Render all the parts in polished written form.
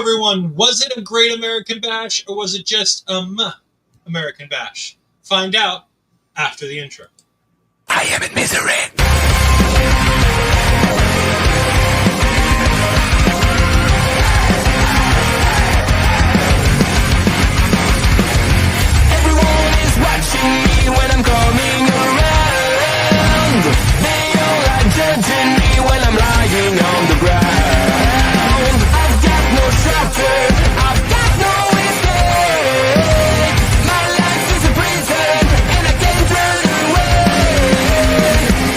everyone. Was it a great American Bash, or was it just a American Bash? Find out after the intro. I am in misery. Everyone is watching me when I'm coming around. They all are judging me when I'm lying on the ground. I've got no shelter, I've got no escape. My life is a prison and I can't run away.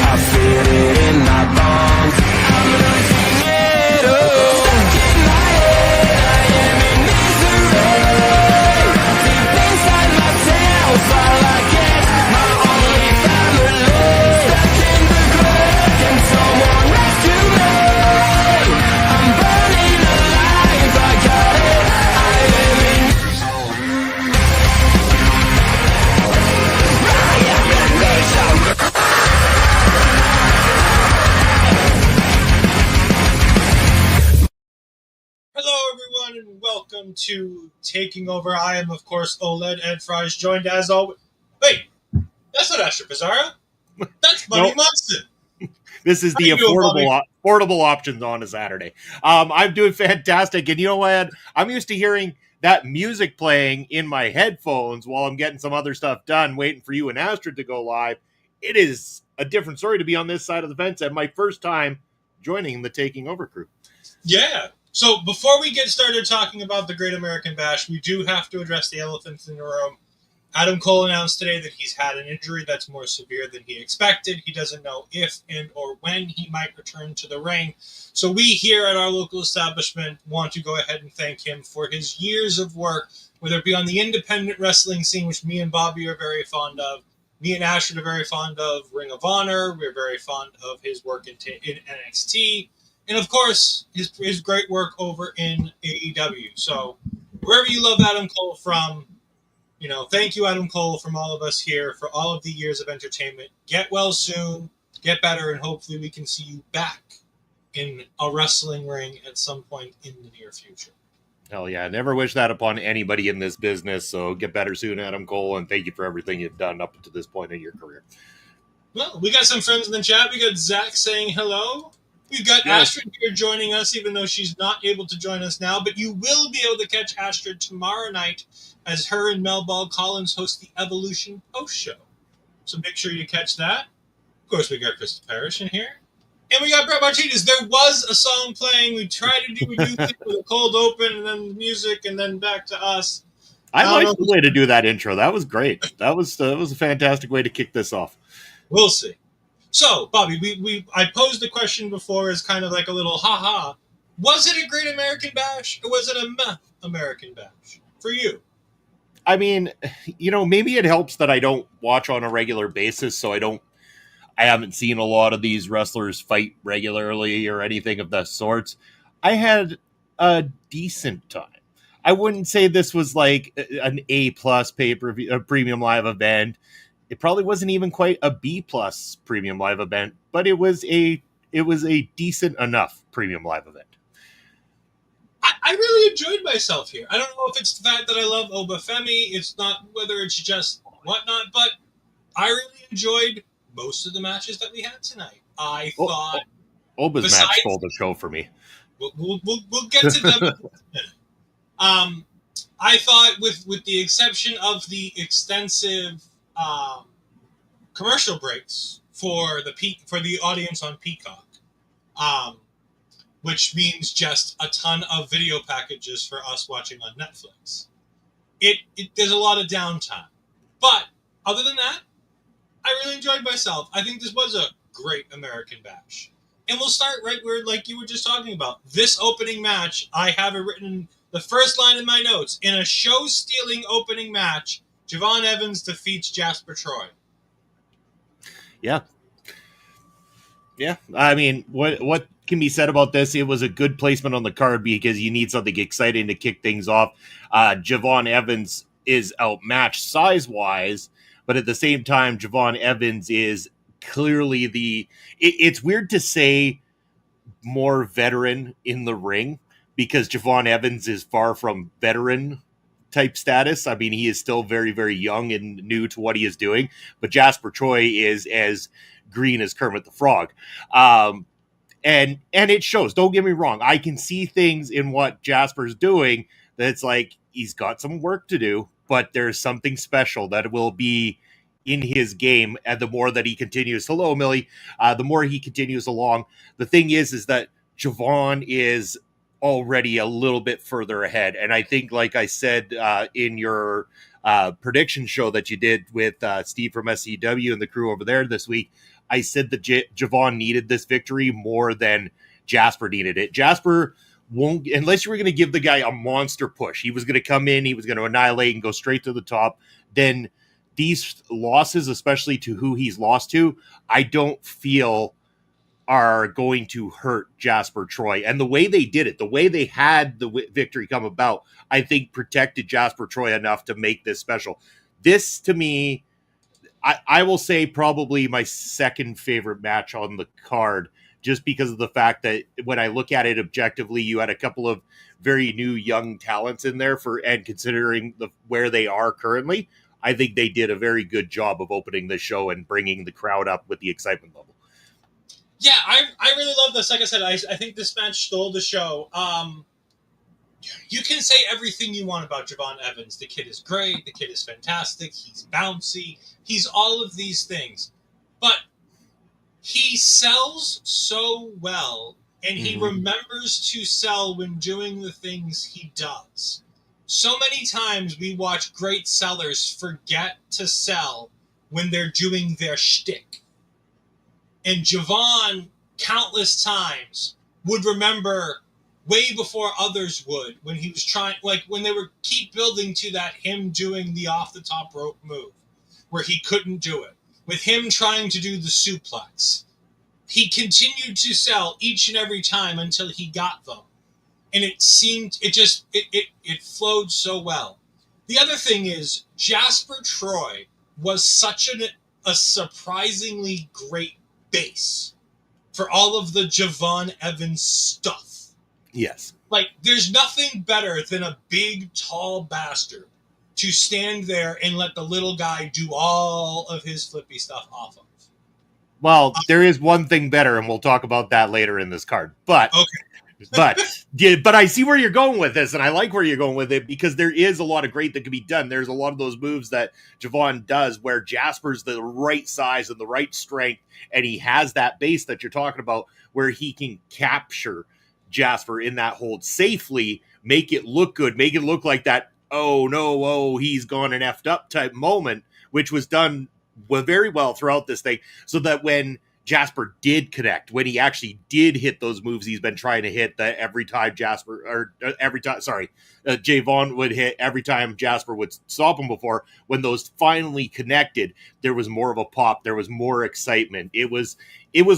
I feel it in my bones, I'm losing it all. Stuck in my head, I am in misery. Deep inside myself, all I get, my only family. Stuck in the grave, can someone rescue me? I'm burning alive, I got it, I am in misery. Hello, everyone, and welcome to Taking Over. I am, of course, OLED Ed Fries, joined as always. Wait, that's not Asher Pizarro. That's Buddy Nope. Munson. This is How the you doing, affordable options on a Saturday. I'm doing fantastic. And you know what? I'm used to hearing that music playing in my headphones while I'm getting some other stuff done, waiting for you and Astrid to go live. It is a different story to be on this side of the fence and my first time joining the Taking Over crew. Yeah. So before we get started talking about the Great American Bash, we do have to address the elephant in the room. Adam Cole announced today that he's had an injury that's more severe than he expected. He doesn't know if and or when he might return to the ring. So we here at our local establishment want to go ahead and thank him for his years of work, whether it be on the independent wrestling scene, which me and Bobby are very fond of. Me and Ashford are very fond of Ring of Honor. We're very fond of his work in NXT. And, of course, his great work over in AEW. So wherever you love Adam Cole from, you know, thank you, Adam Cole, from all of us here for all of the years of entertainment. Get well soon, get better, and hopefully we can see you back in a wrestling ring at some point in the near future. Hell yeah. Never wish that upon anybody in this business. So get better soon, Adam Cole. And thank you for everything you've done up to this point in your career. Well, we got some friends in the chat. We got Zach saying hello. We've got Astrid here joining us, even though she's not able to join us now. But you will be able to catch Astrid tomorrow night as her and Mel Ball Collins host the Evolution Post Show. So make sure you catch that. Of course, we got Krista Parrish in here. And we got Brett Martinez. There was a song playing. We tried to do things with a cold open and then music and then back to us. I like the way to do that intro. That was great. That was a fantastic way to kick this off. We'll see. So, Bobby, I posed the question before as kind of like a little ha-ha. Was it a Great American Bash or was it a meh American Bash for you? I mean, you know, maybe it helps that I don't watch on a regular basis, so I haven't seen a lot of these wrestlers fight regularly or anything of that sorts. I had a decent time. I wouldn't say this was like an A+ pay-per-view, a premium live event. It probably wasn't even quite a B+ premium live event, but it was a decent enough premium live event. I really enjoyed myself here. I don't know if it's the fact that I love Oba Femi. It's not whether it's just whatnot, but I really enjoyed most of the matches that we had tonight. I thought Oba's match stole the show for me. We'll get to them in a minute. I thought with the exception of the extensive commercial breaks for the audience on Peacock, which means just a ton of video packages for us watching on Netflix. There's a lot of downtime. But other than that, I really enjoyed myself. I think this was a great American Bash. And we'll start right where, like you were just talking about. This opening match, I have it written, the first line in my notes. In a show-stealing opening match, Javon Evans defeats Jasper Troy. Yeah. Yeah. I mean, what can be said about this? It was a good placement on the card because you need something exciting to kick things off. Javon Evans is outmatched size-wise, but at the same time, Javon Evans is clearly it's weird to say more veteran in the ring, because Javon Evans is far from veteran type status. I mean, he is still very, very young and new to what he is doing, but Jasper Troy is as green as Kermit the Frog. And it shows. Don't get me wrong. I can see things in what Jasper's doing that's like he's got some work to do, but there's something special that will be in his game. And the more that he continues, hello, Millie, the more he continues along. The thing is that Javon is already a little bit further ahead. And I think, like I said in your prediction show that you did with Steve from SCW and the crew over there this week, I said that Javon needed this victory more than Jasper needed it. Jasper won't, unless you were going to give the guy a monster push. He was going to come in, he was going to annihilate and go straight to the top. Then these losses, especially to who he's lost to, I don't feel are going to hurt Jasper Troy. And the way they did it, the way they had the victory come about, I think protected Jasper Troy enough to make this special. This, to me, I will say probably my second favorite match on the card, just because of the fact that when I look at it objectively, you had a couple of very new young talents in there and considering where they are currently, I think they did a very good job of opening the show and bringing the crowd up with the excitement level. Yeah, I really love this. Like I said, I think this match stole the show. You can say everything you want about Javon Evans. The kid is great. The kid is fantastic. He's bouncy. He's all of these things. But he sells so well, and he remembers to sell when doing the things he does. So many times we watch great sellers forget to sell when they're doing their shtick. And Javon, countless times, would remember way before others would when he was trying, like when they were keep building to that him doing the off the top rope move where he couldn't do it, with him trying to do the suplex. He continued to sell each and every time until he got them. And it seemed, it flowed so well. The other thing is, Jasper Troy was such a surprisingly great base for all of the Javon Evans stuff. Yes. Like, there's nothing better than a big, tall bastard to stand there and let the little guy do all of his flippy stuff off of. Well, there is one thing better, and we'll talk about that later in this card. But okay. but I see where you're going with this, and I like where you're going with it, because there is a lot of great that can be done. There's a lot of those moves that Javon does where Jasper's the right size and the right strength, and he has that base that you're talking about where he can capture Jasper in that hold safely, make it look good, make it look like that, oh no, oh, he's gone and effed up type moment, which was done very well throughout this thing, so that when Jasper did connect, when he actually did hit those moves he's been trying to hit, that every time Javon would hit, every time Jasper would stop him before, when those finally connected, there was more of a pop, there was more excitement. It was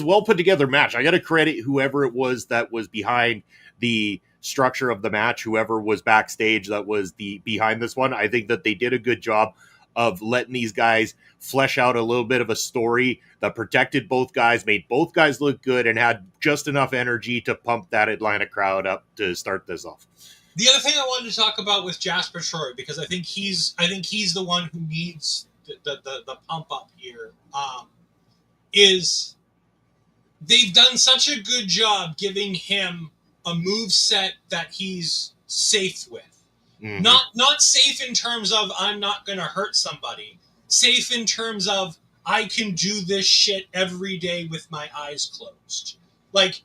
well put together match. I got to credit whoever it was that was behind the structure of the match, whoever was backstage that was behind this one. I think that they did a good job of letting these guys flesh out a little bit of a story that protected both guys, made both guys look good, and had just enough energy to pump that Atlanta crowd up to start this off. The other thing I wanted to talk about with Jasper Troy, because I think he's the one who needs the pump up here, is they've done such a good job giving him a move set that he's safe with. Mm-hmm. Not safe in terms of I'm not going to hurt somebody. Safe in terms of I can do this shit every day with my eyes closed. Like,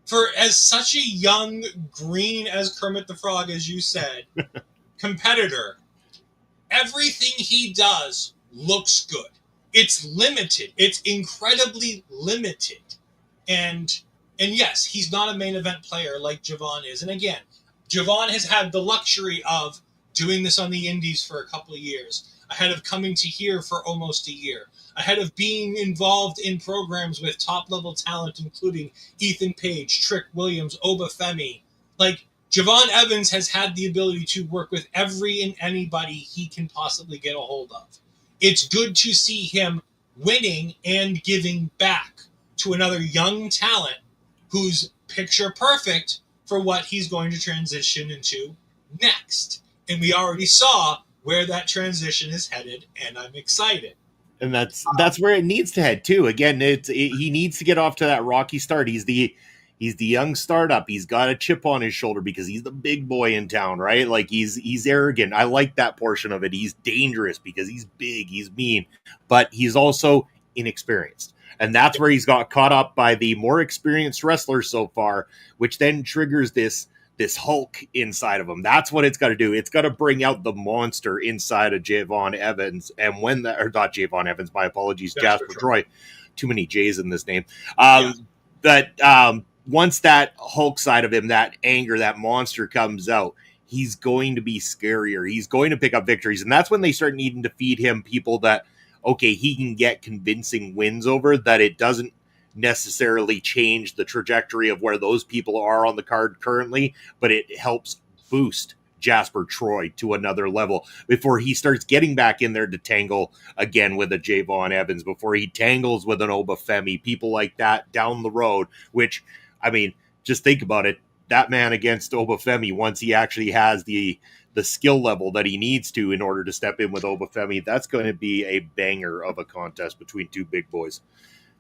for as such a young, green as Kermit the Frog, as you said, competitor, everything he does looks good. It's limited. It's incredibly limited. And yes, he's not a main event player like Javon is. And again, Javon has had the luxury of doing this on the indies for a couple of years, ahead of coming to here for almost a year, ahead of being involved in programs with top-level talent, including Ethan Page, Trick Williams, Oba Femi. Like, Javon Evans has had the ability to work with every and anybody he can possibly get a hold of. It's good to see him winning and giving back to another young talent who's picture perfect for what he's going to transition into next. And we already saw where that transition is headed, and I'm excited. And that's where it needs to head too. Again, he needs to get off to that rocky start. He's the young startup. He's got a chip on his shoulder because he's the big boy in town, right? Like he's arrogant. I like that portion of it. He's dangerous because he's big, he's mean, but he's also inexperienced. And that's where he's got caught up by the more experienced wrestlers so far, which then triggers this Hulk inside of him. That's what it's got to do. It's got to bring out the monster inside of Javon Evans. And when that, or not Javon Evans, my apologies, Jasper Troy. Too many J's in this name. Once that Hulk side of him, that anger, that monster comes out, he's going to be scarier. He's going to pick up victories. And that's when they start needing to feed him people that, okay, he can get convincing wins over, that it doesn't necessarily change the trajectory of where those people are on the card currently, but it helps boost Jasper Troy to another level before he starts getting back in there to tangle again with a Javon Evans, before he tangles with an Femi, people like that down the road, which, I mean, just think about it. That man against Femi, once he actually has the skill level that he needs to in order to step in with Femi, that's going to be a banger of a contest between two big boys.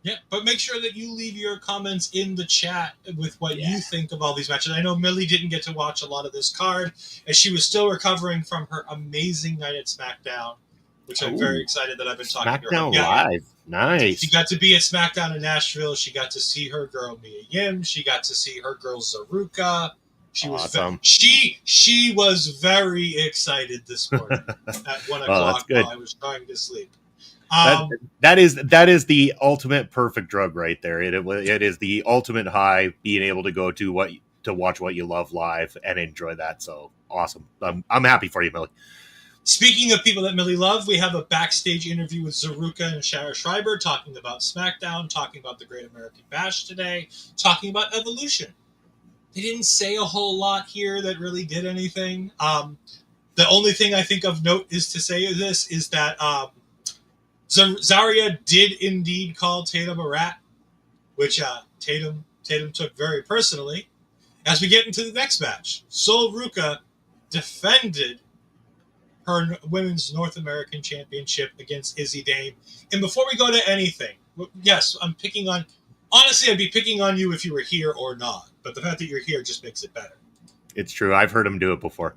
Yeah, but make sure that you leave your comments in the chat with what you think of all these matches. I know Millie didn't get to watch a lot of this card, as she was still recovering from her amazing night at SmackDown, which I'm very excited that I've been talking to her. SmackDown Live. Nice. She got to be at SmackDown in Nashville. She got to see her girl Mia Yim. She got to see her girl Ruca. She was awesome. She was very excited this morning at 1 o'clock while I was trying to sleep. That is the ultimate perfect drug right there. It is the ultimate high, being able to go to watch what you love live and enjoy that. So awesome. I'm happy for you, Millie. Speaking of people that Millie loved, we have a backstage interview with Ruca and Shara Schreiber talking about SmackDown, talking about the Great American Bash today, talking about Evolution. They didn't say a whole lot here that really did anything. The only thing I think of note is that Zaria did indeed call Tatum a rat, which Tatum took very personally. As we get into the next match, Sol Ruca defended her Women's North American Championship against Izzi Dame. And before we go to anything, yes, I'm picking on... Honestly, I'd be picking on you if you were here or not. But the fact that you're here just makes it better. It's true. I've heard him do it before.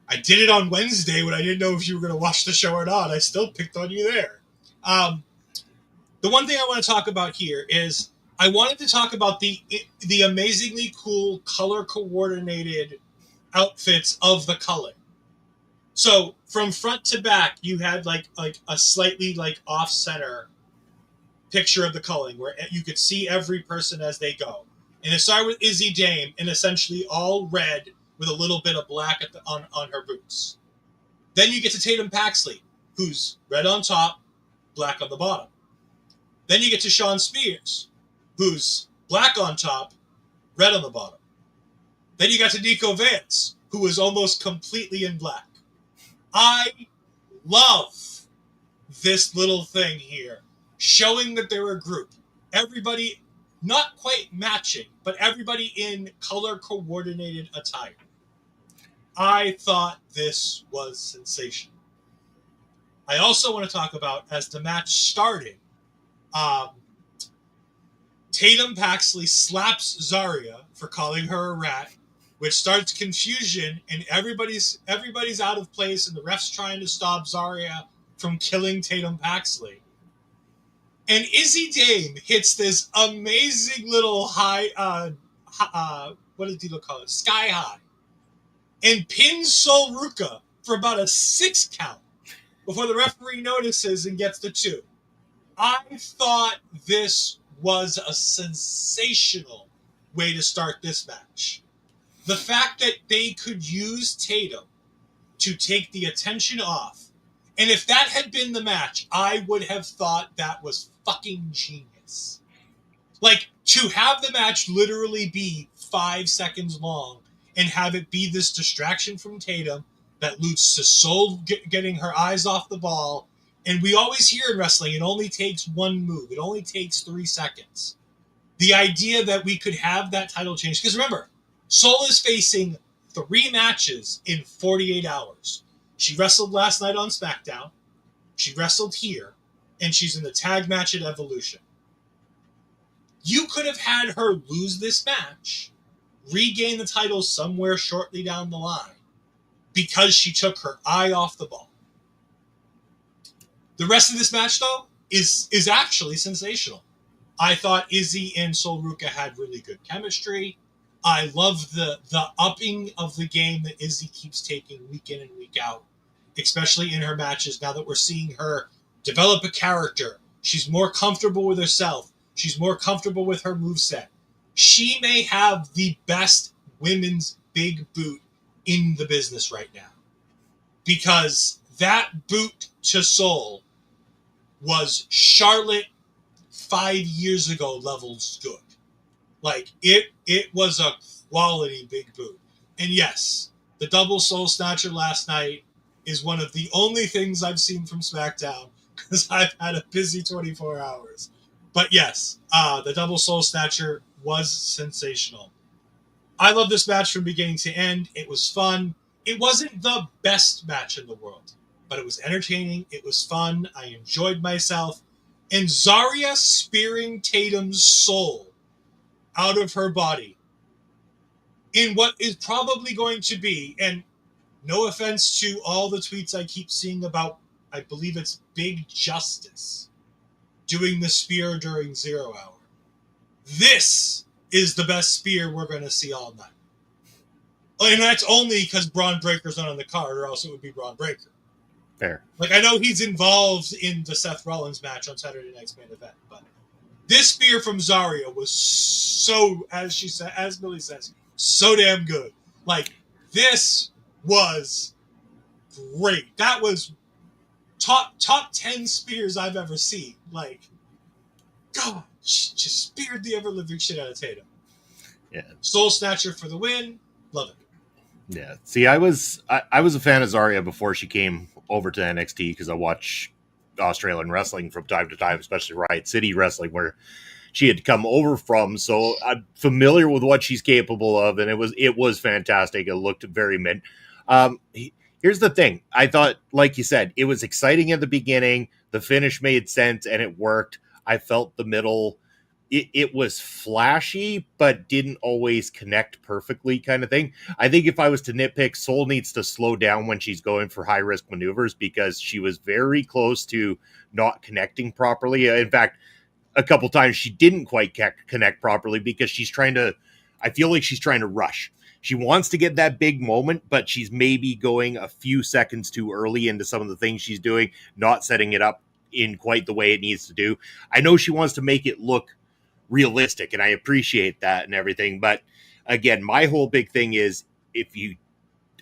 I did it on Wednesday when I didn't know if you were going to watch the show or not. I still picked on you there. The one thing I want to talk about here is I wanted to talk about the amazingly cool color-coordinated outfits of the color. So from front to back, you had like a slightly off-center picture of the culling where you could see every person as they go. And it started with Izzi Dame and essentially all red with a little bit of black on her boots. Then you get to Tatum Paxley, who's red on top, black on the bottom. Then you get to Shawn Spears, who's black on top, red on the bottom. Then you got to Nico Vance, who is almost completely in black. I love this little thing here, showing that they're a group. Everybody not quite matching, but everybody in color-coordinated attire. I thought this was sensational. I also want to talk about, as the match started, Tatum Paxley slaps Zaria for calling her a rat, which starts confusion, and everybody's out of place, and the ref's trying to stop Zaria from killing Tatum Paxley. And Izzi Dame hits this amazing little high, what did he call it? Sky high. And pins Sol Ruca for about a 6 count before the referee notices and gets the 2. I thought this was a sensational way to start this match. The fact that they could use Tatum to take the attention off, and if that had been the match, I would have thought that was fucking genius. Like, to have the match literally be 5 seconds long and have it be this distraction from Tatum that leads to Sol getting her eyes off the ball. And we always hear in wrestling, it only takes one move. It only takes 3 seconds. The idea that we could have that title change, because remember, Sol is facing 3 matches in 48 hours. She wrestled last night on SmackDown. She wrestled here, and she's in the tag match at Evolution. You could have had her lose this match, regain the title somewhere shortly down the line, because she took her eye off the ball. The rest of this match, though, is actually sensational. I thought Izzi and Sol Ruca had really good chemistry. I love the upping of the game that Izzi keeps taking week in and week out, especially in her matches. Now that we're seeing her develop a character, she's more comfortable with herself. She's more comfortable with her moveset. She may have the best women's big boot in the business right now, because that boot to Sol was Charlotte 5 years ago levels good. Like, it was a quality big boot. And yes, the double Soul Snatcher last night is one of the only things I've seen from SmackDown, because I've had a busy 24 hours. But yes, the double Soul Snatcher was sensational. I love this match from beginning to end. It was fun. It wasn't the best match in the world, but it was entertaining. It was fun. I enjoyed myself. And Zaria spearing Tatum's soul out of her body in what is probably going to be, and no offense to all the tweets I keep seeing about, I believe it's Big Justice doing the spear during 0 hour. This is the best spear we're going to see all night. And that's only because Braun Breaker's not on the card, or else it would be Braun Breaker. Fair. Like, I know he's involved in the Seth Rollins match on Saturday Night's Main Event, but this spear from Zaria was so, as she said, as Millie says, so damn good. Like, this was great. That was top 10 spears I've ever seen. Like, God, she just speared the ever-living shit out of Tatum. Yeah. Soul Snatcher for the win. Love it. Yeah. See, I was a fan of Zaria before she came over to NXT, because I watch Australian wrestling from time to time, especially Riot City wrestling, where she had come over from. So I'm familiar with what she's capable of, and it was fantastic. It looked very mint. Here's the thing. I thought, like you said, it was exciting at the beginning. The finish made sense, and it worked. I felt the middle. It was flashy, but didn't always connect perfectly, kind of thing. I think if I was to nitpick, Sol needs to slow down when she's going for high-risk maneuvers, because she was very close to not connecting properly. In fact, a couple times she didn't quite connect properly, because I feel like she's trying to rush. She wants to get that big moment, but she's maybe going a few seconds too early into some of the things she's doing, not setting it up in quite the way it needs to do. I know she wants to make it look realistic, and I appreciate that and everything, but again, my whole big thing is, if you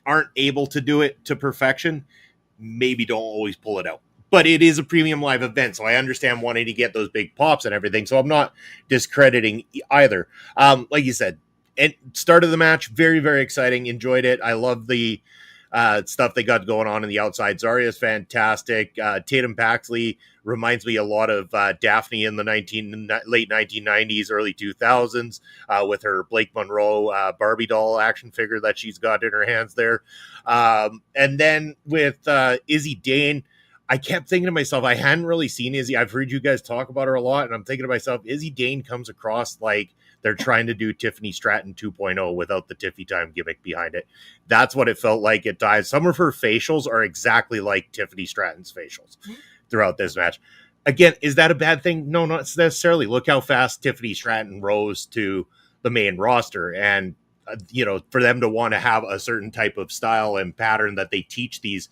aren't able to do it to perfection, maybe don't always pull it out. But it is a premium live event, so I understand wanting to get those big pops and everything, so I'm not discrediting either. Like you said, and start of the match, very, very exciting. Enjoyed it. I love the stuff they got going on in the outside. Zaria is fantastic. Tatum Paxley reminds me a lot of Daphne in the late 1990s, early 2000s, with her Blake Monroe Barbie doll action figure that she's got in her hands there. And then with Izzi Jayne, I kept thinking to myself, I hadn't really seen Izzi. I've heard you guys talk about her a lot, and I'm thinking to myself, Izzi Jayne comes across like they're trying to do Tiffany Stratton 2.0 without the Tiffy Time gimmick behind it. That's what it felt like at times. Some of her facials are exactly like Tiffany Stratton's facials throughout this match. Again, is that a bad thing? No, not necessarily. Look how fast Tiffany Stratton rose to the main roster. And, for them to want to have a certain type of style and pattern that they teach these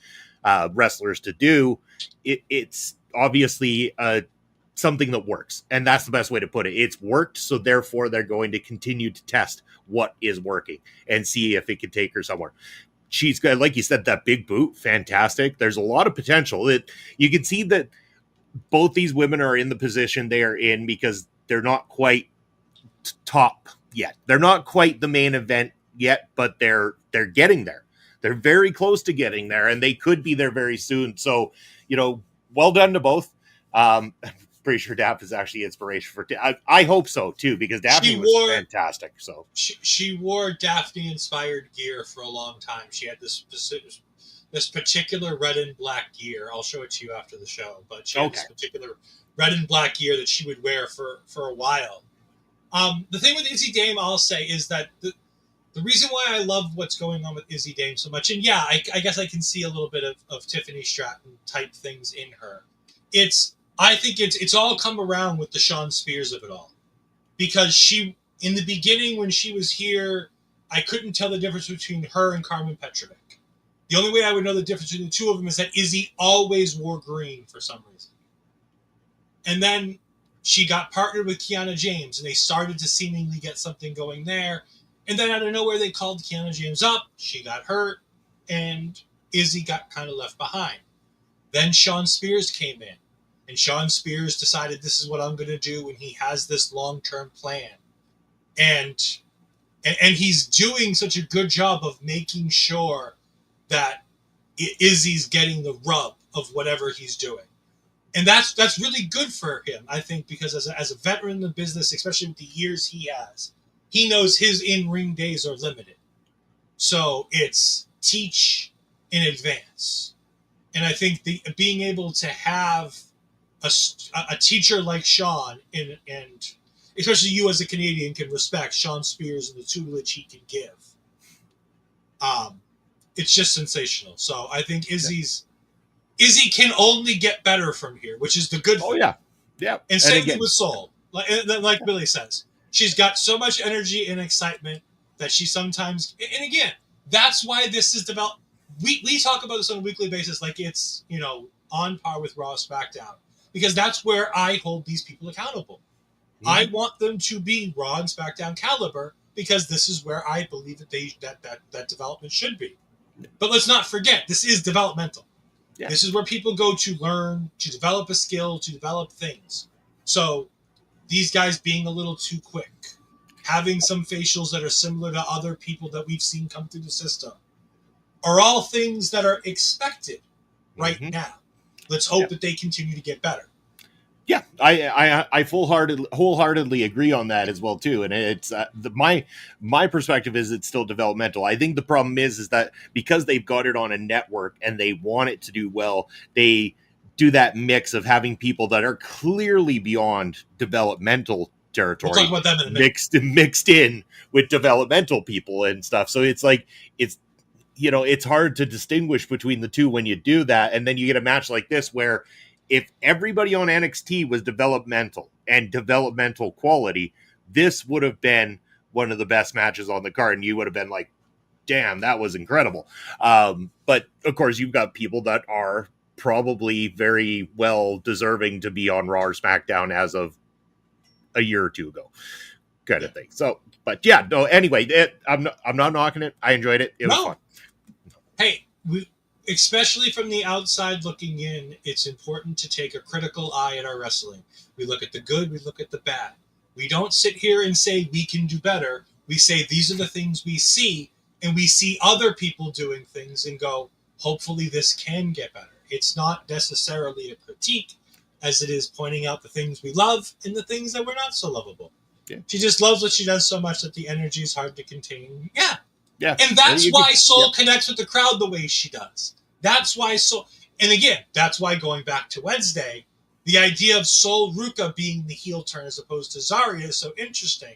wrestlers to do, it's obviously something that works, and that's the best way to put it. It's worked, so therefore they're going to continue to test what is working and see if it can take her somewhere. She's got, like you said, that big boot, fantastic. There's a lot of potential. You can see that both these women are in the position they are in because they're not quite top yet. They're not quite the main event yet, but they're getting there. They're very close to getting there, and they could be there very soon. So, well done to both. pretty sure Daph is actually inspiration for. I hope so too, because Daphne was fantastic. So she wore Daphne-inspired gear for a long time. She had this particular red and black gear. I'll show it to you after the show. But she had this particular red and black gear that she would wear for a while. The thing with Izzy Dame, I'll say, is that the reason why I love what's going on with Izzy Dame so much, and yeah, I guess I can see a little bit of Tiffany Stratton type things in her. I think it's all come around with the Sean Spears of it all. Because she, in the beginning when she was here, I couldn't tell the difference between her and Carmen Petrovic. The only way I would know the difference between the two of them is that Izzy always wore green for some reason. And then she got partnered with Kiana James, and they started to seemingly get something going there. And then out of nowhere, they called Kiana James up. She got hurt, and Izzy got kind of left behind. Then Sean Spears came in, and Sean Spears decided this is what I'm going to do, and he has this long-term plan. And he's doing such a good job of making sure that Izzy's getting the rub of whatever he's doing. And that's really good for him, I think, because as a veteran in the business, especially with the years he has, he knows his in-ring days are limited. So it's teach in advance. And I think being able to have a teacher like Sean, and especially you as a Canadian can respect Sean Spears and the tutelage he can give. It's just sensational. So I think Izzy can only get better from here, which is the good thing. Oh, yeah. Yeah. And same thing with Soul. Like Billy says, she's got so much energy and excitement that she sometimes... And again, that's why this is developed... We talk about this on a weekly basis like it's, on par with Raw SmackDown. Because that's where I hold these people accountable. Mm-hmm. I want them to be Raw and SmackDown caliber because this is where I believe that development should be. But let's not forget, this is developmental. Yeah. This is where people go to learn, to develop a skill, to develop things. So these guys being a little too quick, having some facials that are similar to other people that we've seen come through the system, are all things that are expected right now. Let's hope that they continue to get better. Yeah, I wholeheartedly agree on that as well too, and it's my perspective is it's still developmental. I think the problem is that because they've got it on a network and they want it to do well, they do that mix of having people that are clearly beyond developmental territory. We'll talk about that in a minute. Mixed in with developmental people and stuff. So it's like it's hard to distinguish between the two when you do that, and then you get a match like this where if everybody on NXT was developmental and developmental quality, this would have been one of the best matches on the card, and you would have been like, damn, that was incredible. But, of course, you've got people that are probably very well deserving to be on Raw or SmackDown as of a year or two ago kind of thing. So, but, yeah, no, anyway, I'm not knocking it. I enjoyed it. It was fun. Hey, especially from the outside looking in, it's important to take a critical eye at our wrestling. We look at the good, we look at the bad. We don't sit here and say we can do better. We say these are the things we see, and we see other people doing things and go, hopefully this can get better. It's not necessarily a critique as it is pointing out the things we love and the things that were not so lovable. Yeah. She just loves what she does so much that the energy is hard to contain. Yeah. Yeah. And that's why Soul connects with the crowd the way she does. That's why Soul... And again, that's why going back to Wednesday, the idea of Soul Ruca being the heel turn as opposed to Zaria is so interesting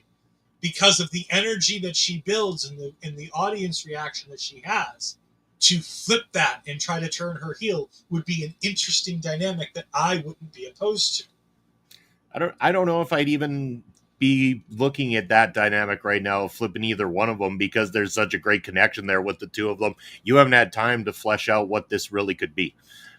because of the energy that she builds and the audience reaction that she has. To flip that and try to turn her heel would be an interesting dynamic that I wouldn't be opposed to. I don't know if I'd even be looking at that dynamic right now, flipping either one of them, because there's such a great connection there with the two of them. You haven't had time to flesh out what this really could be.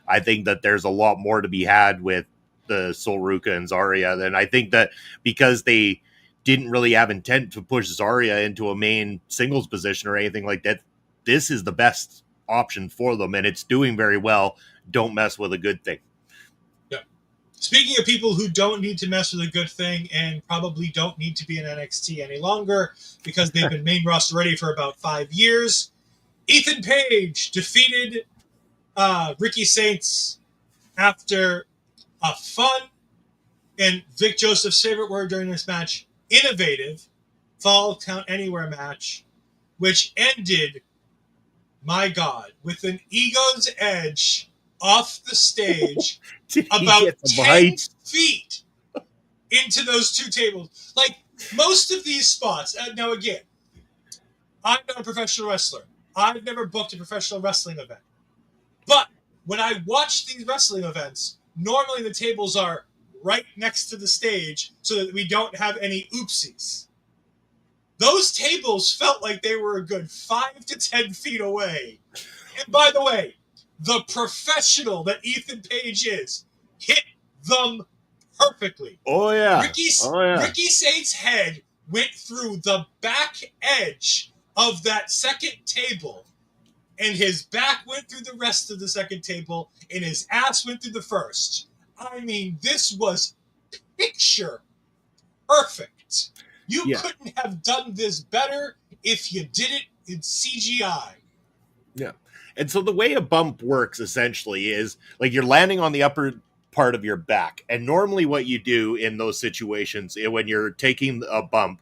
I think that there's a lot more to be had with the Sol Ruca and Zaria. And I think that because they didn't really have intent to push Zaria into a main singles position or anything like that, this is the best option for them, and it's doing very well. Don't mess with a good thing. Speaking of people who don't need to mess with a good thing and probably don't need to be in NXT any longer because they've been main roster ready for about 5 years, Ethan Page defeated Ricky Saints after a fun And Vic Joseph's favorite word during this match, innovative, fall count anywhere match, which ended, my God, with an Ego's Edge off the stage about 10 feet into those two tables. Like, most of these spots, now again, I'm not a professional wrestler. I've never booked a professional wrestling event. But when I watch these wrestling events, normally the tables are right next to the stage so that we don't have any oopsies. Those tables felt like they were a good 5 to 10 feet away. And by the way, the professional that Ethan Page is hit them perfectly. Oh, yeah. Ricky Saint's head went through the back edge of that second table, and his back went through the rest of the second table, and his ass went through the first. I mean, this was picture perfect. You couldn't have done this better if you did it in CGI. Yeah. And so the way a bump works essentially is like you're landing on the upper part of your back. And normally what you do in those situations when you're taking a bump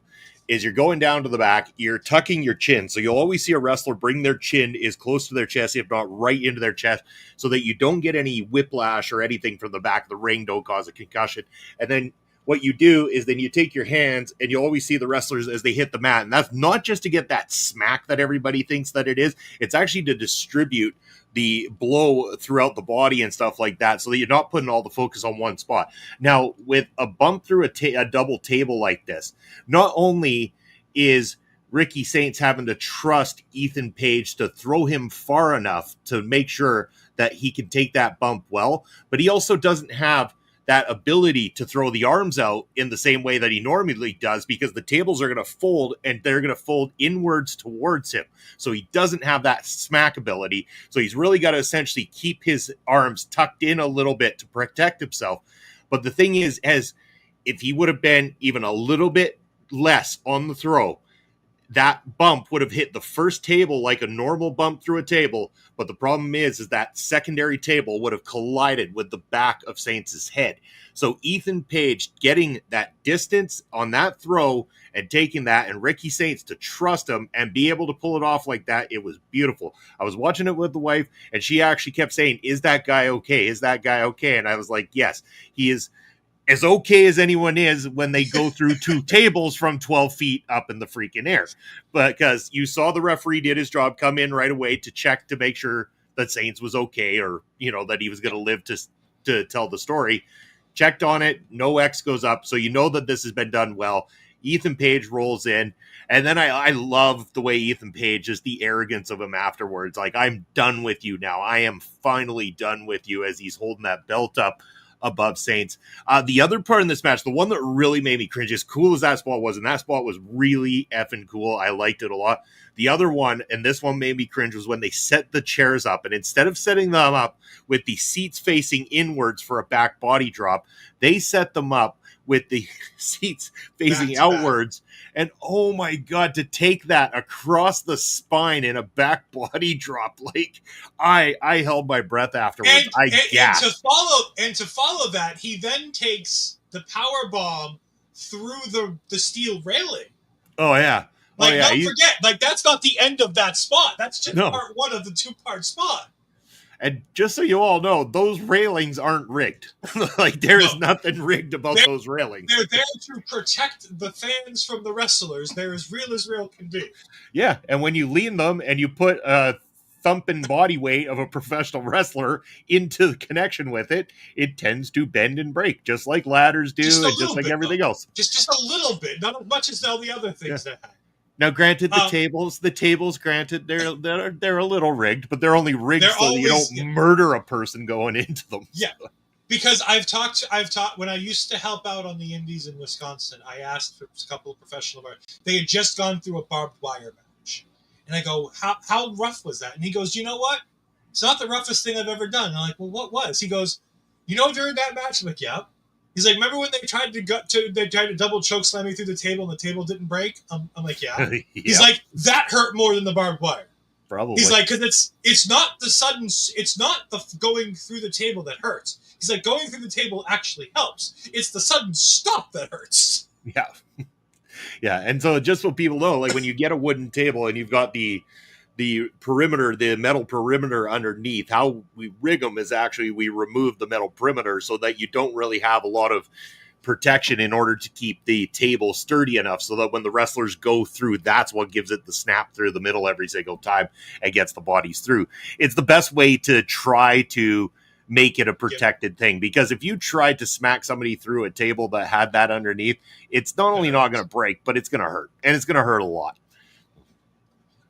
is you're going down to the back, you're tucking your chin. So you'll always see a wrestler bring their chin as close to their chest, if not right into their chest, so that you don't get any whiplash or anything from the back of the ring, don't cause a concussion. And then what you do is then you take your hands and you always see the wrestlers as they hit the mat. And that's not just to get that smack that everybody thinks that it is. It's actually to distribute the blow throughout the body and stuff like that so that you're not putting all the focus on one spot. Now, with a bump through a double table like this, not only is Ricky Saints having to trust Ethan Page to throw him far enough to make sure that he can take that bump well, but he also doesn't have that ability to throw the arms out in the same way that he normally does, because the tables are going to fold and they're going to fold inwards towards him. So he doesn't have that smack ability. So he's really got to essentially keep his arms tucked in a little bit to protect himself. But the thing is, as if he would have been even a little bit less on the throw, that bump would have hit the first table like a normal bump through a table. But the problem is that secondary table would have collided with the back of Saints' head. So Ethan Page getting that distance on that throw and taking that, and Ricky Saints to trust him and be able to pull it off like that, it was beautiful. I was watching it with the wife, and she actually kept saying, "Is that guy okay? Is that guy okay?" And I was like, yes, he is as okay as anyone is when they go through two tables from 12 feet up in the freaking air. But because you saw the referee did his job, come in right away to check to make sure that Saints was okay, or, you know, that he was going to live to tell the story. Checked on it. No X goes up. So you know that this has been done well. Ethan Page rolls in. And then I love the way Ethan Page is, the arrogance of him afterwards. Like, I'm done with you now. I am finally done with you, as he's holding that belt up above Saints. The other part in this match, the one that really made me cringe, as cool as that spot was, and that spot was really effing cool. I liked it a lot. The other one, and this one made me cringe, was when they set the chairs up, and instead of setting them up with the seats facing inwards for a back body drop, they set them up with the seats facing outwards. And oh my God, to take that across the spine in a back body drop, like I held my breath afterwards. Gasped. And to follow that, he then takes the power bomb through the steel railing. Oh yeah. Like, don't forget, like, that's not the end of that spot. That's just part one of the two-part spot. And just so you all know, those railings aren't rigged. Like, there is nothing rigged about those railings. They're there to protect the fans from the wrestlers. They're as real can be. Yeah, and when you lean them and you put a thumping body weight of a professional wrestler into the connection with it, it tends to bend and break, just like ladders do, and just like everything else. Just a little bit, not as much as all the other things that happen. Now, granted, the tables, granted, they're a little rigged, but they're only rigged so you don't murder a person going into them. Yeah, because I've talked when I used to help out on the indies in Wisconsin. I asked for a couple of professional wrestlers. They had just gone through a barbed wire match, and I go, "How rough was that?" And he goes, "You know what? It's not the roughest thing I've ever done." And I'm like, "Well, what was?" He goes, "You know, during that match," I'm like, "Yeah." He's like, "Remember when they tried to double choke slam me through the table and the table didn't break?" I'm like, "Yeah." He's like, "That hurt more than the barbed wire." Probably. He's like, because it's not the going through the table that hurts. He's like, going through the table actually helps. It's the sudden stop that hurts. Yeah. Yeah. And so just so people know, like when you get a wooden table and you've got the perimeter, the metal perimeter underneath, how we rig them is actually we remove the metal perimeter so that you don't really have a lot of protection in order to keep the table sturdy enough so that when the wrestlers go through, that's what gives it the snap through the middle every single time and gets the bodies through. It's the best way to try to make it a protected thing, because if you tried to smack somebody through a table that had that underneath, it's not only not going to break, but it's going to hurt, and it's going to hurt a lot.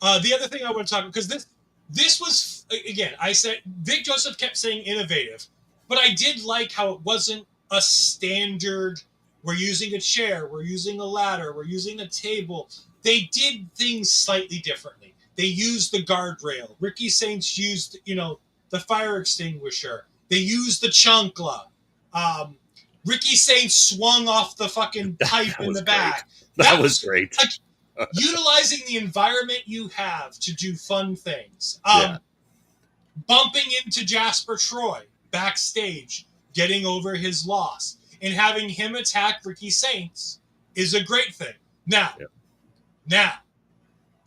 The other thing I want to talk about, because this was, again, I said Vic Joseph kept saying innovative, but I did like how it wasn't a standard, we're using a chair, we're using a ladder, we're using a table. They did things slightly differently. They used the guardrail. Ricky Saints used, the fire extinguisher. They used the chancla. Ricky Saints swung off the fucking pipe in the back. That was great. Like, utilizing the environment you have to do fun things. Bumping into Jasper Troy backstage, getting over his loss, and having him attack Ricky Saints is a great thing. Now,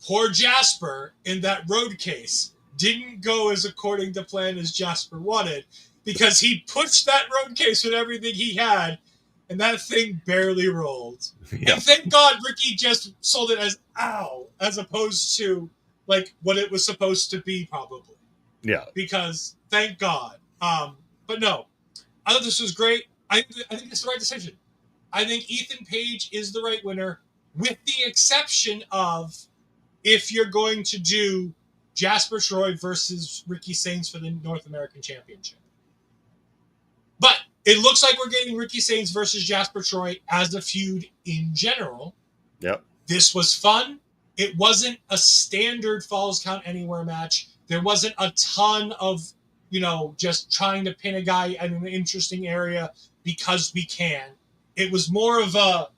poor Jasper in that road case didn't go as according to plan as Jasper wanted, because he pushed that road case with everything he had, and that thing barely rolled. Yeah. And thank God Ricky just sold it as ow, as opposed to like what it was supposed to be, probably. Yeah. Because thank God. But no, I thought this was great. I think it's the right decision. I think Ethan Page is the right winner, with the exception of if you're going to do Jasper Troy versus Ricky Saints for the North American Championship. But it looks like we're getting Ricky Saints versus Jasper Troy as a feud in general. Yep. This was fun. It wasn't a standard Falls Count Anywhere match. There wasn't a ton of, just trying to pin a guy in an interesting area because we can. It was more of a,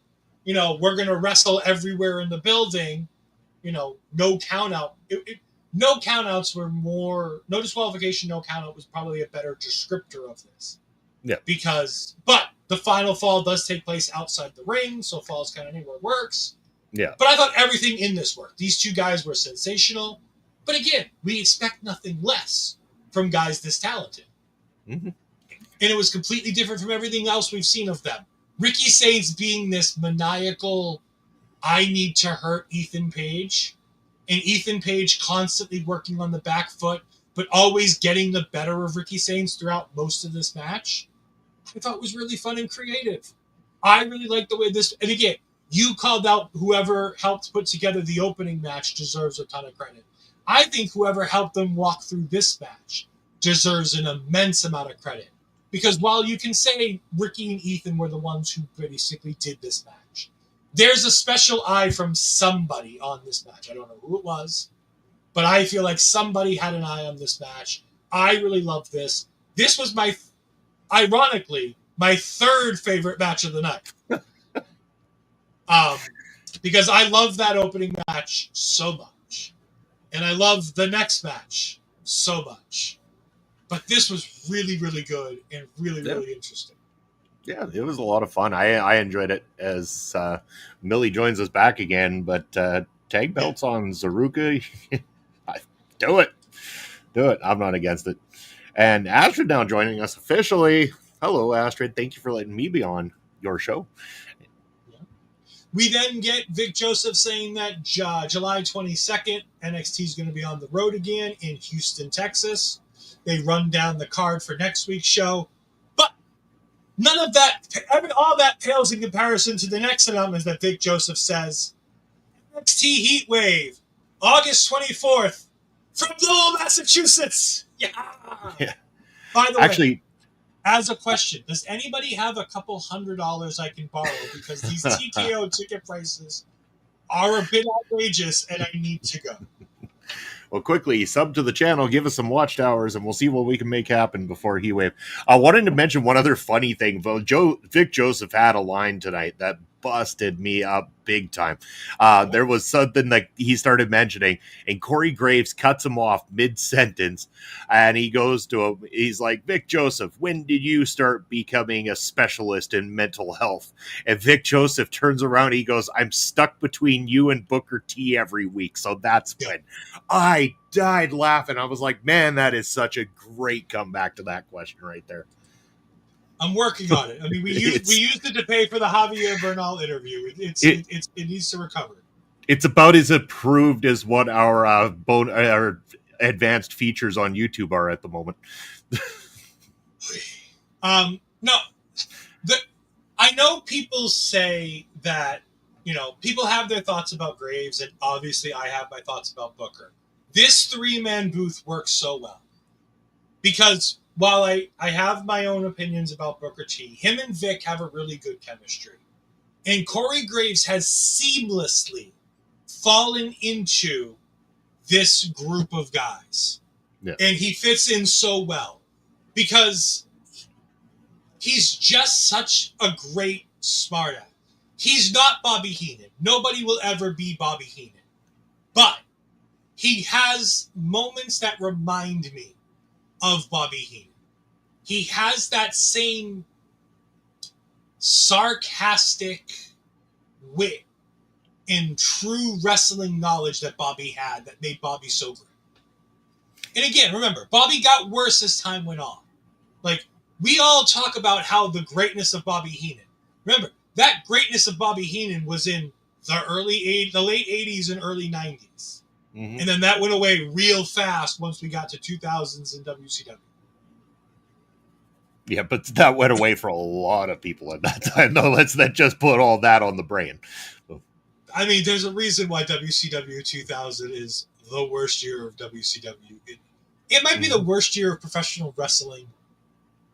we're going to wrestle everywhere in the building, no count out. No countouts were more, no disqualification, no countout was probably a better descriptor of this. Yeah. But the final fall does take place outside the ring, so Falls Count Anywhere works. Yeah. But I thought everything in this worked. These two guys were sensational. But again, we expect nothing less from guys this talented. Mm-hmm. And it was completely different from everything else we've seen of them. Ricky Saints being this maniacal, I need to hurt Ethan Page, and Ethan Page constantly working on the back foot, but always getting the better of Ricky Saints throughout most of this match, I thought was really fun and creative. I really liked the way this, and again, you called out whoever helped put together the opening match deserves a ton of credit. I think whoever helped them walk through this match deserves an immense amount of credit. Because while you can say Ricky and Ethan were the ones who basically did this match, there's a special eye from somebody on this match. I don't know who it was, but I feel like somebody had an eye on this match. I really loved this. This was ironically, my third favorite match of the night. Because I love that opening match so much. And I love the next match so much. But this was really, really good and really, really interesting. Yeah, it was a lot of fun. I enjoyed it as Millie joins us back again. But tag belts on Zaruka, do it. I'm not against it. And Astrid now joining us officially. Hello, Astrid. Thank you for letting me be on your show. We then get Vic Joseph saying that July 22nd, NXT is going to be on the road again in Houston, Texas. They run down the card for next week's show. But none of that, all that pales in comparison to the next announcement that Vic Joseph says. NXT Heatwave, August 24th, from Lowell, Massachusetts. Yeah. By the way, as a question, does anybody have a couple $100 I can borrow? Because these TKO ticket prices are a bit outrageous, and I need to go. Well, quickly, sub to the channel, give us some watchtowers, and we'll see what we can make happen before Heatwave. I wanted to mention one other funny thing. Vic Joseph had a line tonight that busted me up big time. There was something that he started mentioning, and Corey Graves cuts him off mid-sentence, and he goes to him, he's like, Vic Joseph, when did you start becoming a specialist in mental health? And Vic Joseph turns around, he goes, I'm stuck between you and Booker T every week, so that's when. I died laughing. I was like, man, that is such a great comeback to that question right there. I'm working on it. I mean, we used it to pay for the Javier Bernal interview. It needs to recover. It's about as approved as what our our advanced features on YouTube are at the moment. No, I know people say that, people have their thoughts about Graves, and obviously I have my thoughts about Booker. This 3-man booth works so well because while I have my own opinions about Booker T, him and Vic have a really good chemistry. And Corey Graves has seamlessly fallen into this group of guys. Yeah. And he fits in so well because he's just such a great smartass. He's not Bobby Heenan. Nobody will ever be Bobby Heenan. But he has moments that remind me of Bobby Heenan. He has that same sarcastic wit and true wrestling knowledge that Bobby had that made Bobby so great. And again, remember, Bobby got worse as time went on. Like, we all talk about how the greatness of Bobby Heenan. Remember, that greatness of Bobby Heenan was in the late 80s and early 90s. Mm-hmm. And then that went away real fast once we got to 2000s in WCW. Yeah, but that went away for a lot of people at that time, though. Let's not just put all that on the brain. I mean, there's a reason why WCW 2000 is the worst year of WCW. It might be the worst year of professional wrestling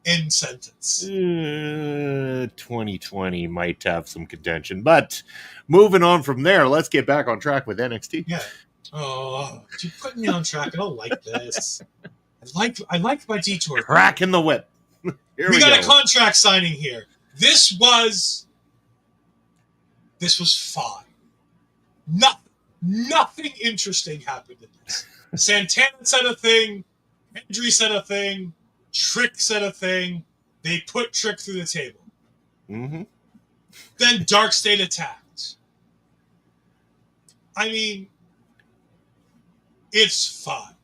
in sentence. 2020 might have some contention. But moving on from there, let's get back on track with NXT. Yeah. Oh, you're putting me on track. I don't like this. I like my detour. Cracking the whip. We got a contract signing here. This was fine. Nothing interesting happened in this. Santana said a thing. Hendry said a thing. Trick said a thing. They put Trick through the table. Mm-hmm. Then Dark State attacked. I mean, it's fine.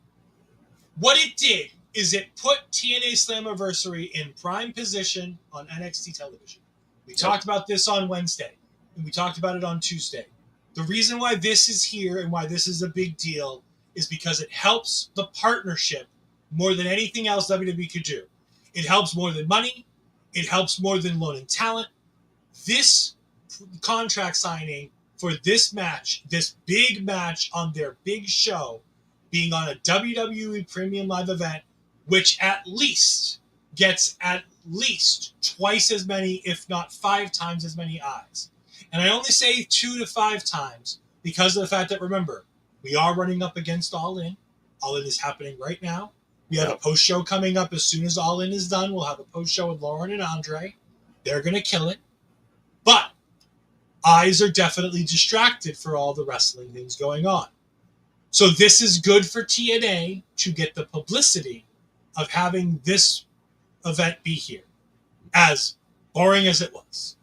What it did is it put TNA Slammiversary in prime position on NXT television. We talked about this on Wednesday, and we talked about it on Tuesday. The reason why this is here and why this is a big deal is because it helps the partnership more than anything else WWE could do. It helps more than money. It helps more than loaning talent. This contract signing for this match, this big match on their big show, being on a WWE Premium Live event, which at least gets at least twice as many, if not 5 times as many eyes. And I only say 2 to 5 times because of the fact that, remember, we are running up against All In. All In is happening right now. We have a post-show coming up as soon as All In is done. We'll have a post-show with Lauren and Andre. They're going to kill it. But eyes are definitely distracted for all the wrestling things going on. So this is good for TNA to get the publicity of having this event be here, as boring as it was.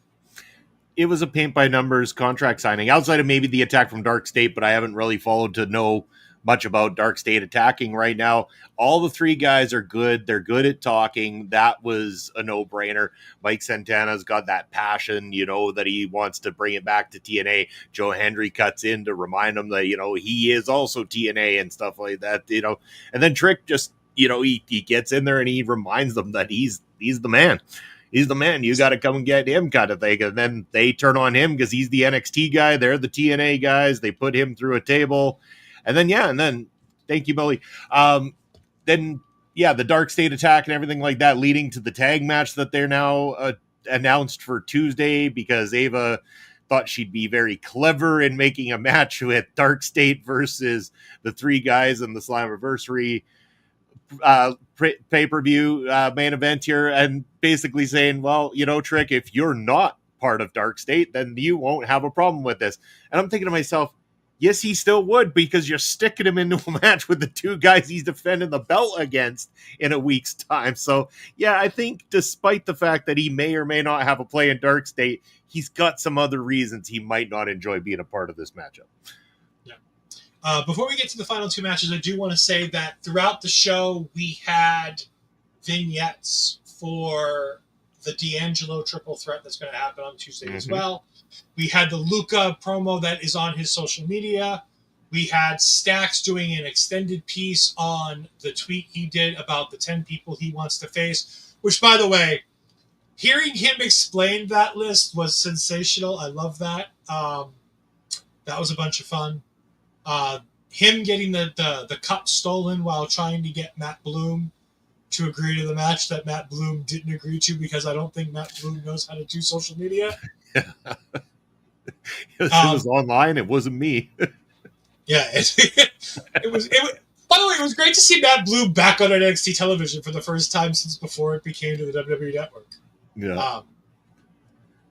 It was a paint-by-numbers contract signing, outside of maybe the attack from Dark State, but I haven't really followed to know much about Dark State attacking right now. All the 3 guys are good. They're good at talking. That was a no-brainer. Mike Santana's got that passion, that he wants to bring it back to TNA. Joe Hendry cuts in to remind him that, he is also TNA and stuff like that, And then Trick just, he gets in there and he reminds them that he's the man. He's the man. You got to come and get him kind of thing. And then they turn on him because he's the NXT guy. They're the TNA guys. They put him through a table. And then, thank you, Billy. The Dark State attack and everything like that, leading to the tag match that they're now announced for Tuesday, because Ava thought she'd be very clever in making a match with Dark State versus the 3 guys in the Slammiversary pay-per-view main event here, and basically saying, well, Trick, if you're not part of Dark State, then you won't have a problem with this. And I'm thinking to myself, yes, he still would, because you're sticking him into a match with the two guys he's defending the belt against in a week's time. So, yeah, I think despite the fact that he may or may not have a play in Dark State, he's got some other reasons he might not enjoy being a part of this matchup. Yeah. Before we get to the final two matches, I do want to say that throughout the show, we had vignettes for the D'Angelo triple threat that's going to happen on Tuesday as well. We had the Ruca promo that is on his social media. We had Stacks doing an extended piece on the tweet he did about the 10 people he wants to face, which, by the way, hearing him explain that list was sensational. I love that. That was a bunch of fun. Him getting the cup stolen while trying to get Matt Bloom to agree to the match that Matt Bloom didn't agree to, because I don't think Matt Bloom knows how to do social media. It was online. It wasn't me. Yeah, it was. By the way, it was great to see Matt Bloom back on NXT television for the first time since before it became to the WWE Network. Yeah.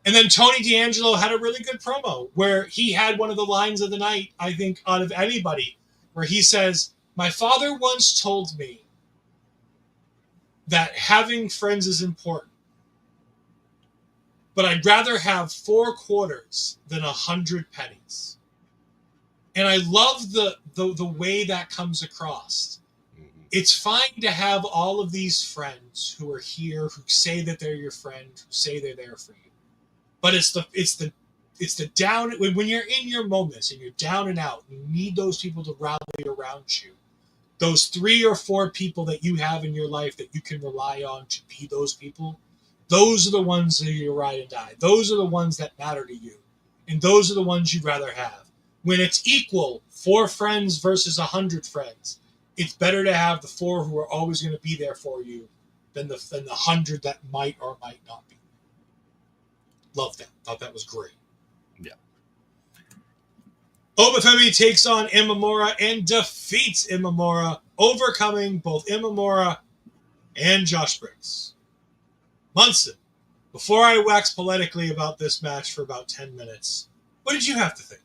And then Tony D'Angelo had a really good promo where he had one of the lines of the night, I think, out of anybody, where he says, "My father once told me that having friends is important, but I'd rather have 4 quarters than 100 pennies." And I love the way that comes across. It's fine to have all of these friends who are here, who say that they're your friend, who say they're there for you. But it's the down, when you're in your moments and you're down and out, you need those people to rally around you. Those 3 or 4 people that you have in your life that you can rely on to be those people, those are the ones that you ride and die. Those are the ones that matter to you. And those are the ones you'd rather have. When it's equal, 4 friends versus 100 friends, it's better to have the 4 who are always going to be there for you than the 100 that might or might not be. Love that. Thought that was great. Yeah. Femi takes on Inamura and defeats Inamura, overcoming both Inamura and Josh Briggs. Munson, before I wax poetically about this match for about 10 minutes, what did you have to think?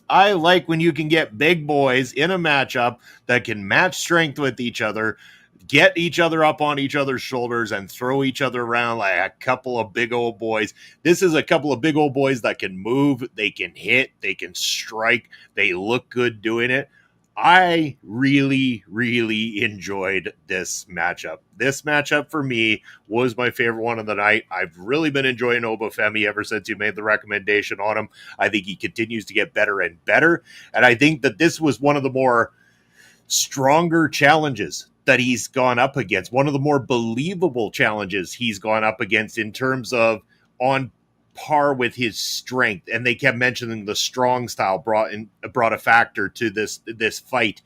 I like when you can get big boys in a matchup that can match strength with each other, get each other up on each other's shoulders, and throw each other around like a couple of big old boys. This is a couple of big old boys that can move, they can hit, they can strike, they look good doing it. I really, really enjoyed this matchup. This matchup for me was my favorite one of the night. I've really been enjoying Femi ever since you made the recommendation on him. I think he continues to get better and better. And I think that this was one of the more stronger challenges that he's gone up against. One of the more believable challenges he's gone up against in terms of on par with his strength. And they kept mentioning the strong style brought a factor to this fight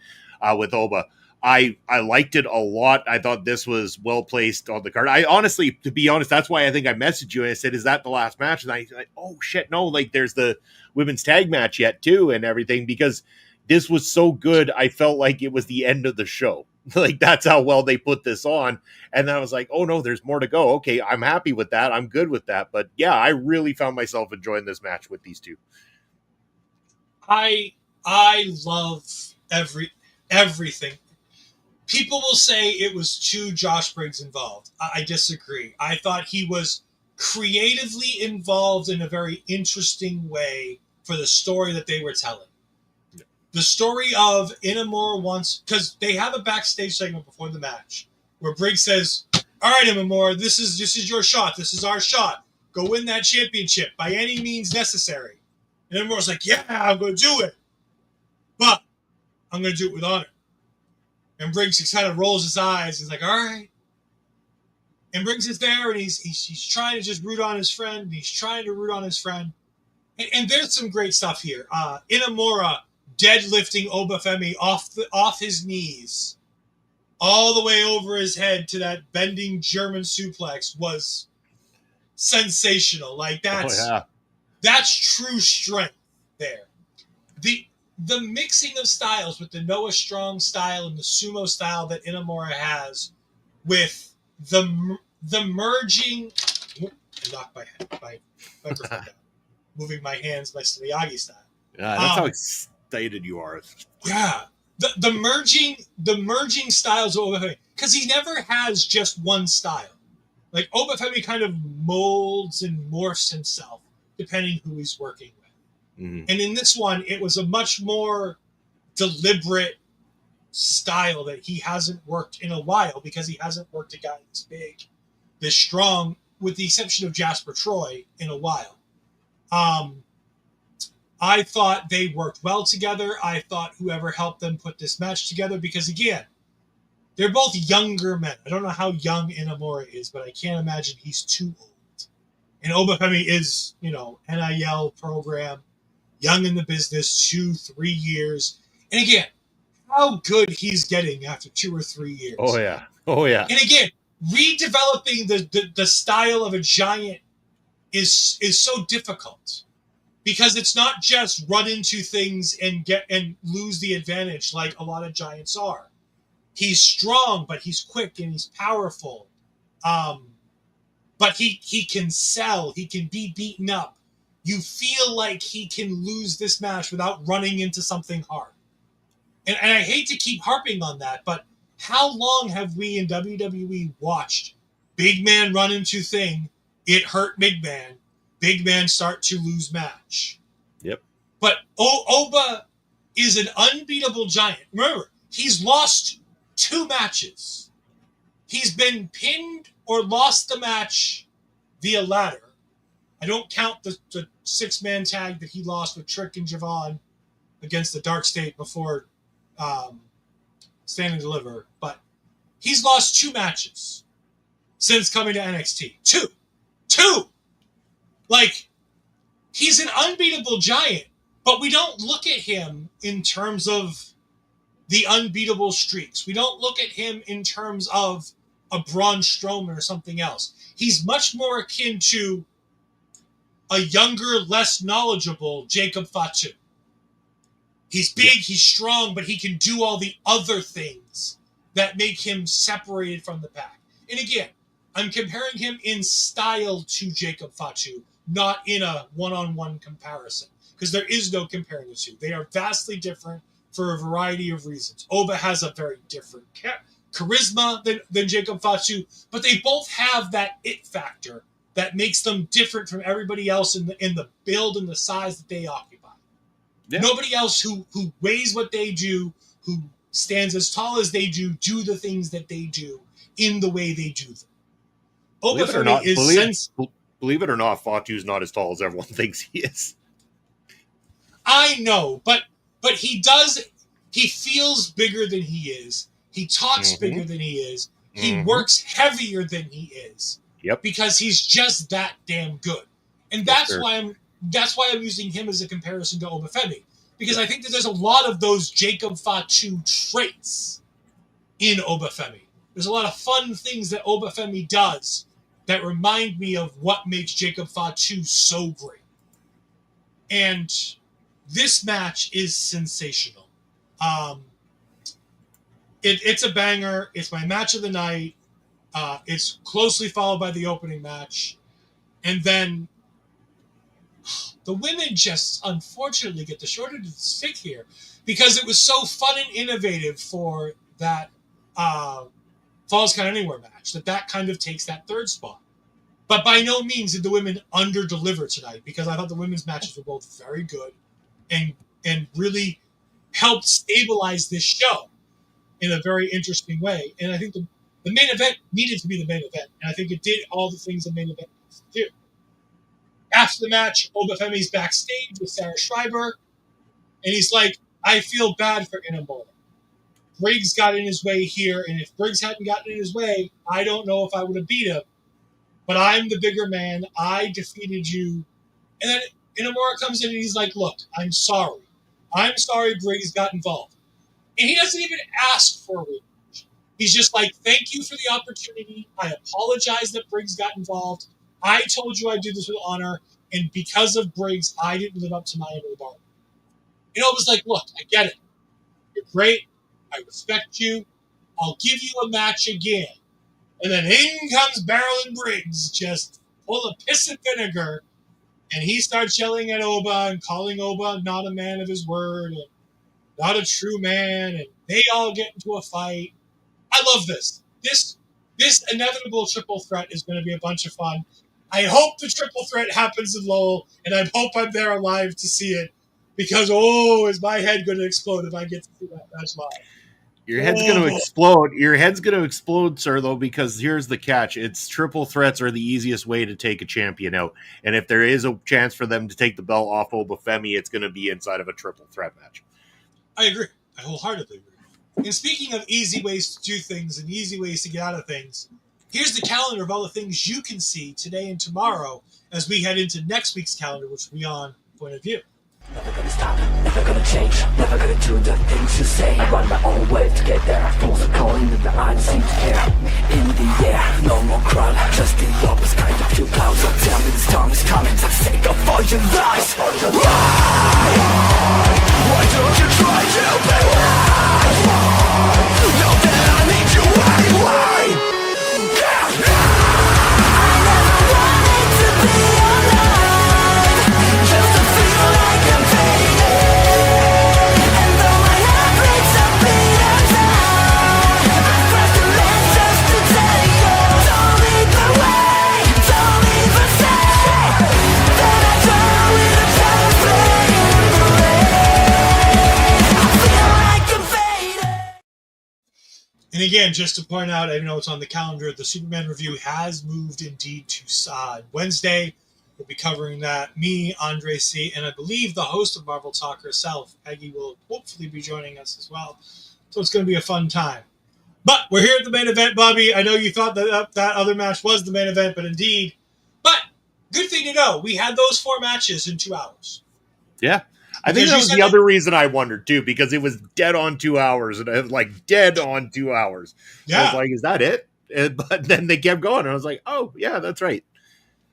with Oba. I liked it a lot. I thought this was well placed on the card. I honestly, to be honest, that's why I think I messaged you and I said, "Is that the last match?" And I like, "Oh shit, no! Like there's the women's tag match yet too, and everything." Because this was so good, I felt like it was the end of the show. Like that's how well they put this on. And I was like, oh no, there's more to go. Okay, I'm happy with that. I'm good with that. But yeah, I really found myself enjoying this match with these two. I love everything. People will say it was too Josh Briggs involved. I disagree. I thought he was creatively involved in a very interesting way for the story that they were telling. The story of Inamura once, because they have a backstage segment before the match where Briggs says, "All right, Inamura, this is your shot. This is our shot. Go win that championship by any means necessary." And Inamura's like, "Yeah, I'm going to do it. But I'm going to do it with honor." And Briggs just kind of rolls his eyes. He's like, "All right." And Briggs is there, and he's trying to just root on his friend. And he's trying to root on his friend. And there's some great stuff here. Inamura deadlifting Femi off his knees all the way over his head to that bending German suplex was sensational. Like that's true strength there. The mixing of styles with the Noah Strong style and the sumo style that Inamura has with the merging I knocked my microphone down, moving my hands by Miyagi style. Yeah, that's how excited you are. Yeah, the merging styles of Obafemi, because he never has just one style. Like Obafemi kind of molds and morphs himself depending who he's working with. Mm-hmm. And in this one, it was a much more deliberate style that he hasn't worked in a while because he hasn't worked a guy this big, this strong, with the exception of Jasper Troy, in a while. I thought they worked well together. I thought whoever helped them put this match together, because again, they're both younger men. I don't know how young Inamura is, but I can't imagine he's too old. And Obafemi is, NIL program, young in the business, 2-3 years. And again, how good he's getting after 2 or 3 years. Oh, yeah. And again, redeveloping the style of a giant is so difficult, because it's not just run into things and lose the advantage like a lot of giants are. He's strong, but he's quick and he's powerful. But he can sell. He can be beaten up. You feel like he can lose this match without running into something hard. And I hate to keep harping on that, but how long have we in WWE watched big man run into thing, it hurt big man start to lose match? Yep. But Oba is an unbeatable giant. Remember, he's lost 2 matches. He's been pinned or lost the match via ladder. I don't count the 6-man tag that he lost with Trick and Javon against the Dark State before Stand and Deliver, but he's lost 2 matches since coming to NXT. 2! Like, he's an unbeatable giant, but we don't look at him in terms of the unbeatable streaks. We don't look at him in terms of a Braun Strowman or something else. He's much more akin to a younger, less knowledgeable Jacob Fatu. He's big, he's strong, but he can do all the other things that make him separated from the pack. And again, I'm comparing him in style to Jacob Fatu, not in a one-on-one comparison, because there is no comparing the two. They are vastly different for a variety of reasons. Oba has a very different charisma than Jacob Fatu, but they both have that it factor that makes them different from everybody else in the build and the size that they occupy. Yeah. Nobody else who weighs what they do, who stands as tall as they do the things that they do in the way they do them. Believe it or not, Fatu's not as tall as everyone thinks he is. I know, but he feels bigger than he is. He talks bigger than he is. He works heavier than he is. Yep. Because he's just that damn good. And that's why I'm using him as a comparison to Obafemi. Because I think that there's a lot of those Jacob Fatu traits in Obafemi. There's a lot of fun things that Obafemi does that remind me of what makes Jacob Fatu so great. And this match is sensational. It's a banger. It's my match of the night. It's closely followed by the opening match. And then the women just unfortunately get the short end of the stick here, because it was so fun and innovative for that Falls Count Anywhere match that kind of takes that third spot. But by no means did the women under-deliver tonight, because I thought the women's matches were both very good and really helped stabilize this show in a very interesting way. And I think the main event needed to be the main event, and I think it did all the things the main event needs to do. After the match, Obafemi's backstage with Sarah Schreiber, and he's like, I feel bad for Inamura. Briggs got in his way here, and if Briggs hadn't gotten in his way, I don't know if I would have beat him. But I'm the bigger man. I defeated you. And then Inamura comes in and he's like, look, I'm sorry. I'm sorry Briggs got involved. And he doesn't even ask for a revenge. He's just like, thank you for the opportunity. I apologize that Briggs got involved. I told you I'd do this with honor. And because of Briggs, I didn't live up to my end of the bargain. And I was like, look, I get it. You're great. I respect you. I'll give you a match again. And then in comes Barrel and Briggs, just full of piss and vinegar, and he starts yelling at Oba and calling Oba not a man of his word and not a true man, and they all get into a fight. I love this. This inevitable triple threat is going to be a bunch of fun. I hope the triple threat happens in Lowell, and I hope I'm there alive to see it, because, is my head going to explode if I get to see that match live? Your head's going to explode. Your head's going to explode, sir, though, because here's the catch. It's triple threats are the easiest way to take a champion out. And if there is a chance for them to take the belt off Oba Femi, it's going to be inside of a triple threat match. I agree. I wholeheartedly agree. And speaking of easy ways to do things and easy ways to get out of things, here's the calendar of all the things you can see today and tomorrow as we head into next week's calendar, which will be on Point of View. Never gonna stop, never gonna change, never gonna do the things you say. I run my own way to get there. Pulls are calling and the eyes seem to care. In the air, no more crowd, just the opposite kind of few clouds. So tell me this time is coming to take off all your lies. Why don't you try to be why? Know that I need you anyway. I never wanted to be alive, just to feel like I'm fading. And though my heart breaks a beat at time, I press the lens just to tell you, don't lead the way, don't even say that I draw with a perfect embrace. I feel like I'm fading. And again, just to point out, I know it's on the calendar, the Superman review has moved indeed to Wednesday. We'll be covering that. Me, Andre C., and I believe the host of Marvel Talk herself, Peggy, will hopefully be joining us as well. So it's going to be a fun time. But we're here at the main event, Bobby. I know you thought that other match was the main event, but indeed. But good thing to know, we had those 4 matches in 2 hours. Yeah. I think that was the other reason I wondered, too, because it was dead on 2 hours. And I was like, dead on 2 hours. Yeah. I was like, is that it? But then they kept going. And I was like, oh, yeah, that's right.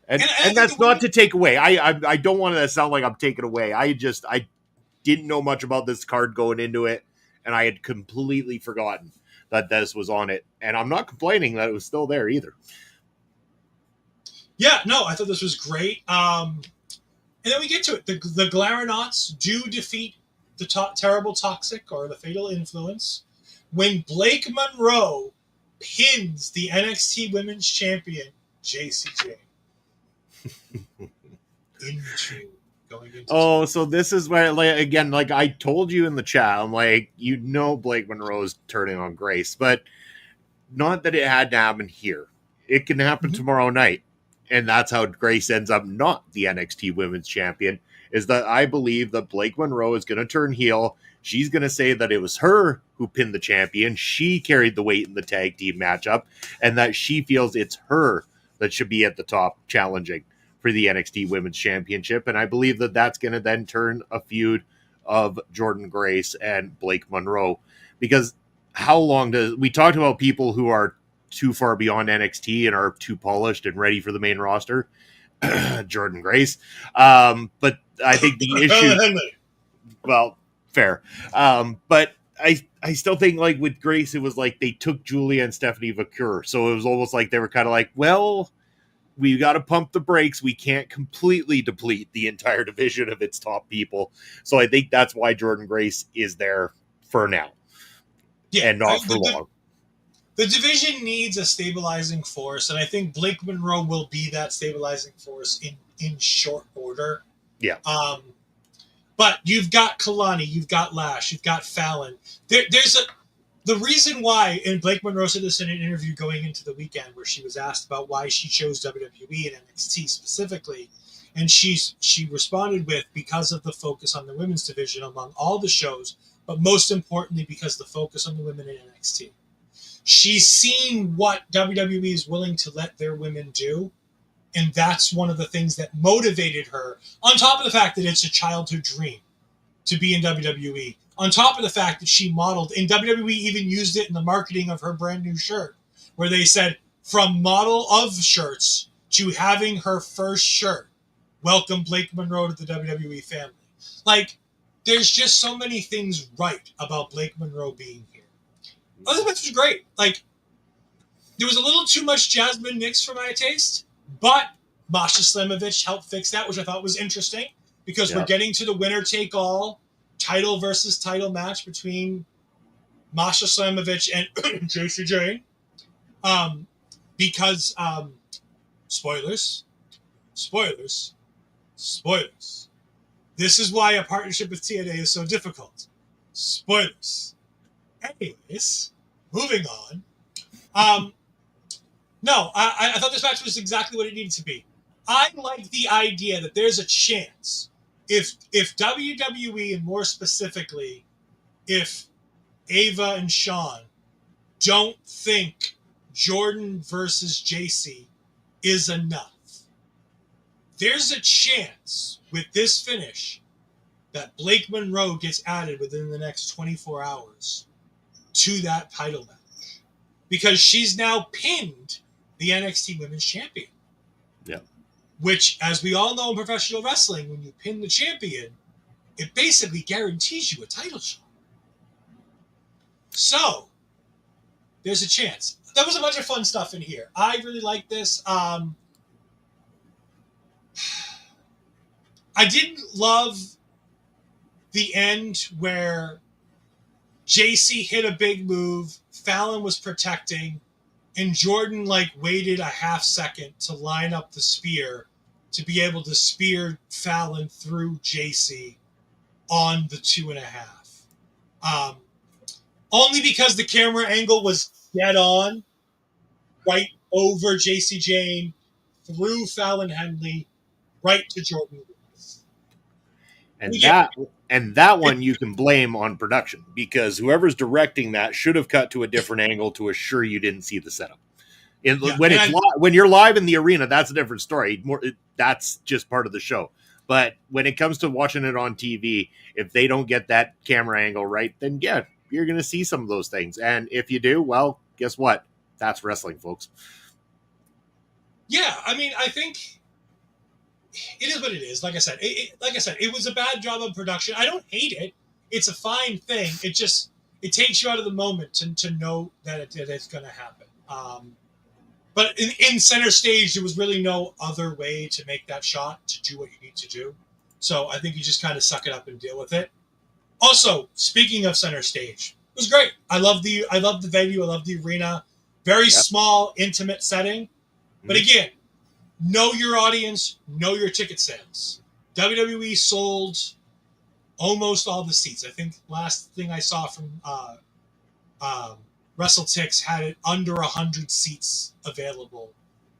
And that's not to take away. I don't want to sound like I'm taking away. I didn't know much about this card going into it. And I had completely forgotten that this was on it. And I'm not complaining that it was still there either. Yeah, no, I thought this was great. And then we get to it. The Glaronauts do defeat the Terrible Toxic, or the Fatal Influence, when Blake Monroe pins the NXT Women's Champion, Jacy Jayne. So this is where, again, I told you in the chat, I'm like, Blake Monroe's turning on Grace, but not that it had to happen here. It can happen tomorrow night. And that's how Grace ends up not the NXT Women's Champion, is that I believe that Blake Monroe is going to turn heel. She's going to say that it was her who pinned the champion. She carried the weight in the tag team matchup, and that she feels it's her that should be at the top challenging for the NXT Women's Championship. And I believe that that's going to then turn a feud of Jordynne Grace and Blake Monroe. Because how long we talked about people who are too far beyond NXT and are too polished and ready for the main roster, Jordynne Grace. But I think the issue, well, fair. But I still think with Grace, it was like they took Julia and Stephanie Vaquer. So it was almost like they were kind of like, well, we got to pump the brakes. We can't completely deplete the entire division of its top people. So I think that's why Jordynne Grace is there for now. Yeah, and not for long. The division needs a stabilizing force, and I think Blake Monroe will be that stabilizing force in short order. Yeah. But you've got Kalani, you've got Lash, you've got Fallon. The reason why, and Blake Monroe said this in an interview going into the weekend where she was asked about why she chose WWE and NXT specifically, and she responded with, because of the focus on the women's division among all the shows, but most importantly because the focus on the women in NXT. She's seen what WWE is willing to let their women do, and that's one of the things that motivated her, on top of the fact that it's a childhood dream to be in WWE, on top of the fact that she modeled, and WWE even used it in the marketing of her brand new shirt, where they said, from model of shirts to having her first shirt, welcome Blake Monroe to the WWE family. There's just so many things right about Blake Monroe being here. Oh, this match was great. There was a little too much Jazmyn Nix for my taste, but Masha Slamovich helped fix that, which I thought was interesting because Yeah. we're getting to the winner-take-all title versus title match between Masha Slamovich and Jacy Jayne. Because, spoilers, this is why a partnership with TNA is so difficult. Spoilers. Anyways, moving on. No, I thought this match was exactly what it needed to be. I like the idea that there's a chance if WWE, and more specifically, if Ava and Sean don't think Jordynne versus Jacy is enough, there's a chance with this finish that Blake Monroe gets added within the next 24 hours to that title match. Because she's now pinned the NXT Women's Champion. Yeah. Which, as we all know in professional wrestling, when you pin the champion, it basically guarantees you a title shot. So, there's a chance. There was a bunch of fun stuff in here. I really like this. I didn't love the end where Jacy hit a big move, Fallon was protecting, and Jordynne waited a half second to line up the spear to be able to spear Fallon through Jacy on the 2.5. Only because the camera angle was dead on, right over Jacy Jayne, through Fallon Henley, right to Jordynne. And that one you can blame on production because whoever's directing that should have cut to a different angle to assure you didn't see the setup. When you're live in the arena, that's a different story. That's just part of the show. But when it comes to watching it on TV, if they don't get that camera angle right, then yeah, you're going to see some of those things. And if you do, well, guess what? That's wrestling, folks. Yeah, I mean, I think it is what it is. Like I said, it was a bad job of production. I don't hate it. It's a fine thing. It takes you out of the moment to know that it's going to happen. But in center stage, there was really no other way to make that shot to do what you need to do. So I think you just kind of suck it up and deal with it. Also, speaking of center stage, it was great. I love the venue. I love the arena. Very small, intimate setting. But again, know your audience, know your ticket sales. WWE sold almost all the seats. I think last thing I saw from WrestleTix had it under 100 seats available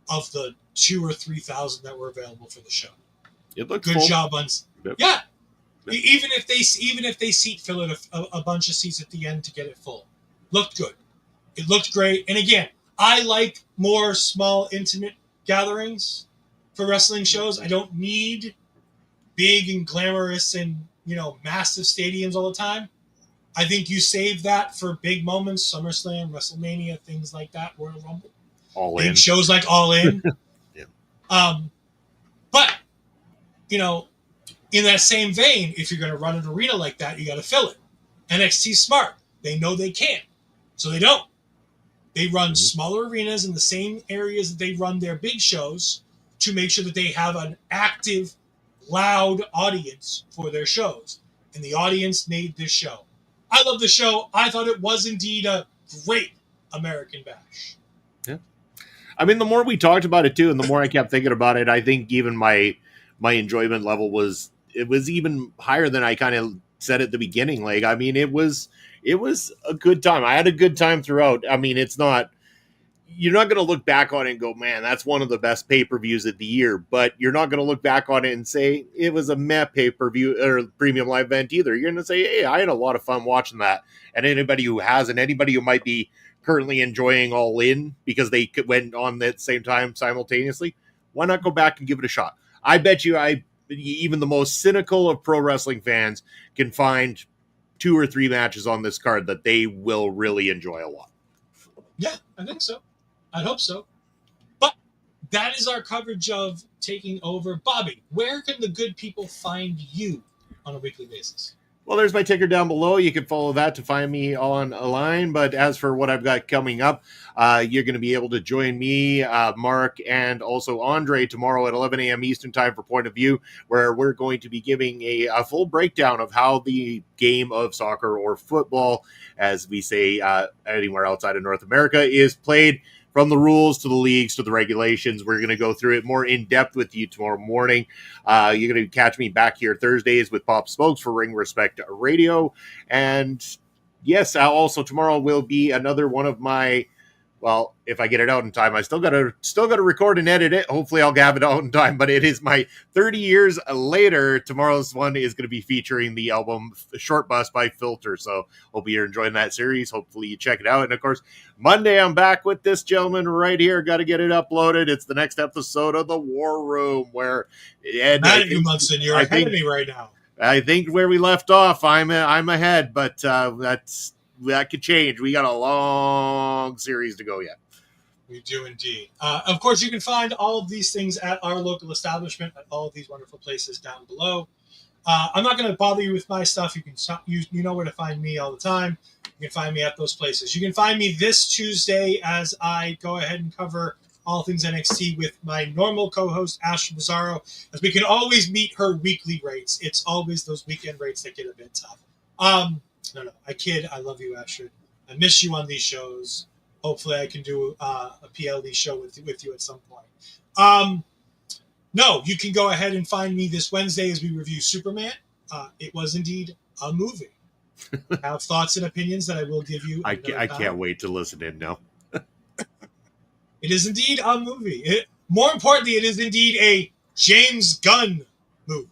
of the 2,000 or 3,000 that were available for the show. It looked good full. job on. Yep. Yeah, even if they seat fill it a bunch of seats at the end to get it full, looked good. It looked great. And again, I like more small, intimate gatherings for wrestling shows. I don't need big and glamorous and massive stadiums all the time. I think you save that for big moments, SummerSlam, WrestleMania, things like that, Royal Rumble. All big in. Shows like All In. Yeah. But, in that same vein, if you're going to run an arena like that, you got to fill it. NXT's smart. They know they can. So they don't. They run smaller arenas in the same areas that they run their big shows to make sure that they have an active, loud audience for their shows. And the audience made this show. I love the show. I thought it was indeed a great American Bash. Yeah. I mean, the more we talked about it too, and the more I kept thinking about it, I think even my enjoyment level was even higher than I kind of said at the beginning. It was a good time. I had a good time throughout. I mean, you're not going to look back on it and go, man, that's one of the best pay-per-views of the year. But you're not going to look back on it and say it was a meh pay-per-view or premium live event either. You're going to say, hey, I had a lot of fun watching that. And anybody who hasn't, anybody who might be currently enjoying All In because they went on at the same time simultaneously, why not go back and give it a shot? I bet you even the most cynical of pro wrestling fans can find 2 or 3 matches on this card that they will really enjoy a lot. Yeah, I think so. I'd hope so. But that is our coverage of Taking Over. Bobby, where can the good people find you on a weekly basis? Well, there's my ticker down below. You can follow that to find me on a line. But as for what I've got coming up, you're going to be able to join me, Mark, and also Andre tomorrow at 11 a.m. Eastern Time for Point of View, where we're going to be giving a full breakdown of how the game of soccer or football, as we say anywhere outside of North America, is played. From the rules to the leagues to the regulations. We're going to go through it more in depth with you tomorrow morning. You're going to catch me back here Thursdays with Pop Smokes for Ring Respect Radio. And yes, also tomorrow will be another one of my, well, if I get it out in time, I still got to record and edit it. Hopefully I'll have it out in time, but it is my 30 years later. Tomorrow's one is going to be featuring the album Short Bus by Filter. So hope you're enjoying that series. Hopefully you check it out. And of course, Monday I'm back with this gentleman right here. Got to get it uploaded. It's the next episode of The War Room where Mad at you, Munson. You're ahead of me right now. I think where we left off, I'm ahead, but that could change. We got a long series to go yet. We do indeed. Of course, you can find all of these things at our local establishment at all of these wonderful places down below. I'm not going to bother you with my stuff. You know where to find me all the time. You can find me at those places. You can find me this Tuesday as I go ahead and cover all things NXT with my normal co-host, Ashley Bizarro, as we can always meet her weekly rates. It's always those weekend rates that get a bit tough. No, I kid. I love you, Ashley. I miss you on these shows. Hopefully I can do a PLD show with you at some point. No, you can go ahead and find me this Wednesday as we review Superman. It was indeed a movie. I have thoughts and opinions that I will give you. I can't wait to listen in now. It is indeed a movie. More importantly, it is indeed a James Gunn movie.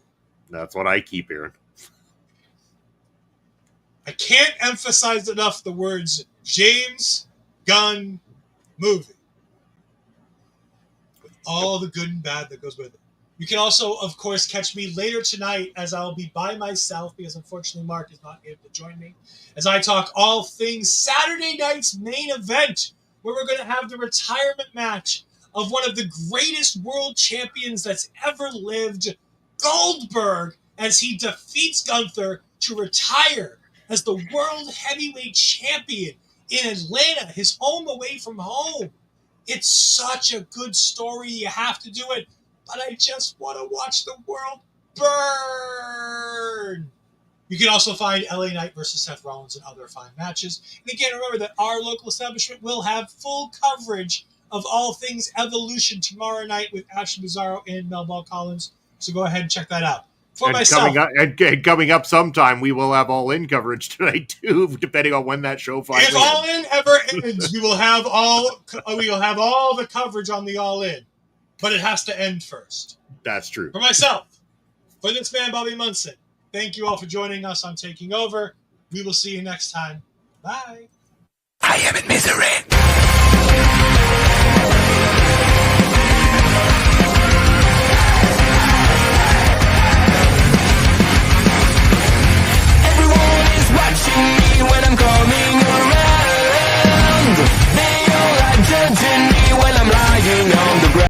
That's what I keep hearing. I can't emphasize enough the words James Gunn movie. With all the good and bad that goes with it. You can also, of course, catch me later tonight as I'll be by myself because unfortunately Mark is not able to join me as I talk all things Saturday night's main event where we're going to have the retirement match of one of the greatest world champions that's ever lived, Goldberg, as he defeats Gunther to retire as the world heavyweight champion in Atlanta, his home away from home. It's such a good story. You have to do it. But I just want to watch the world burn. You can also find LA Knight versus Seth Rollins and other fine matches. And again, remember that our local establishment will have full coverage of all things Evolution tomorrow night with Ashley Bizarro and Melba Collins. So go ahead and check that out. Coming up sometime, we will have all-in coverage tonight too, depending on when that show finally ends. If all-in ever ends, we will have all the coverage on the all-in, but it has to end first. That's true. For myself, for this man, Bobby Munson, thank you all for joining us on Taking Over. We will see you next time. Bye. I am in misery. Watching me when I'm coming around. They all are judging me when I'm lying on the ground.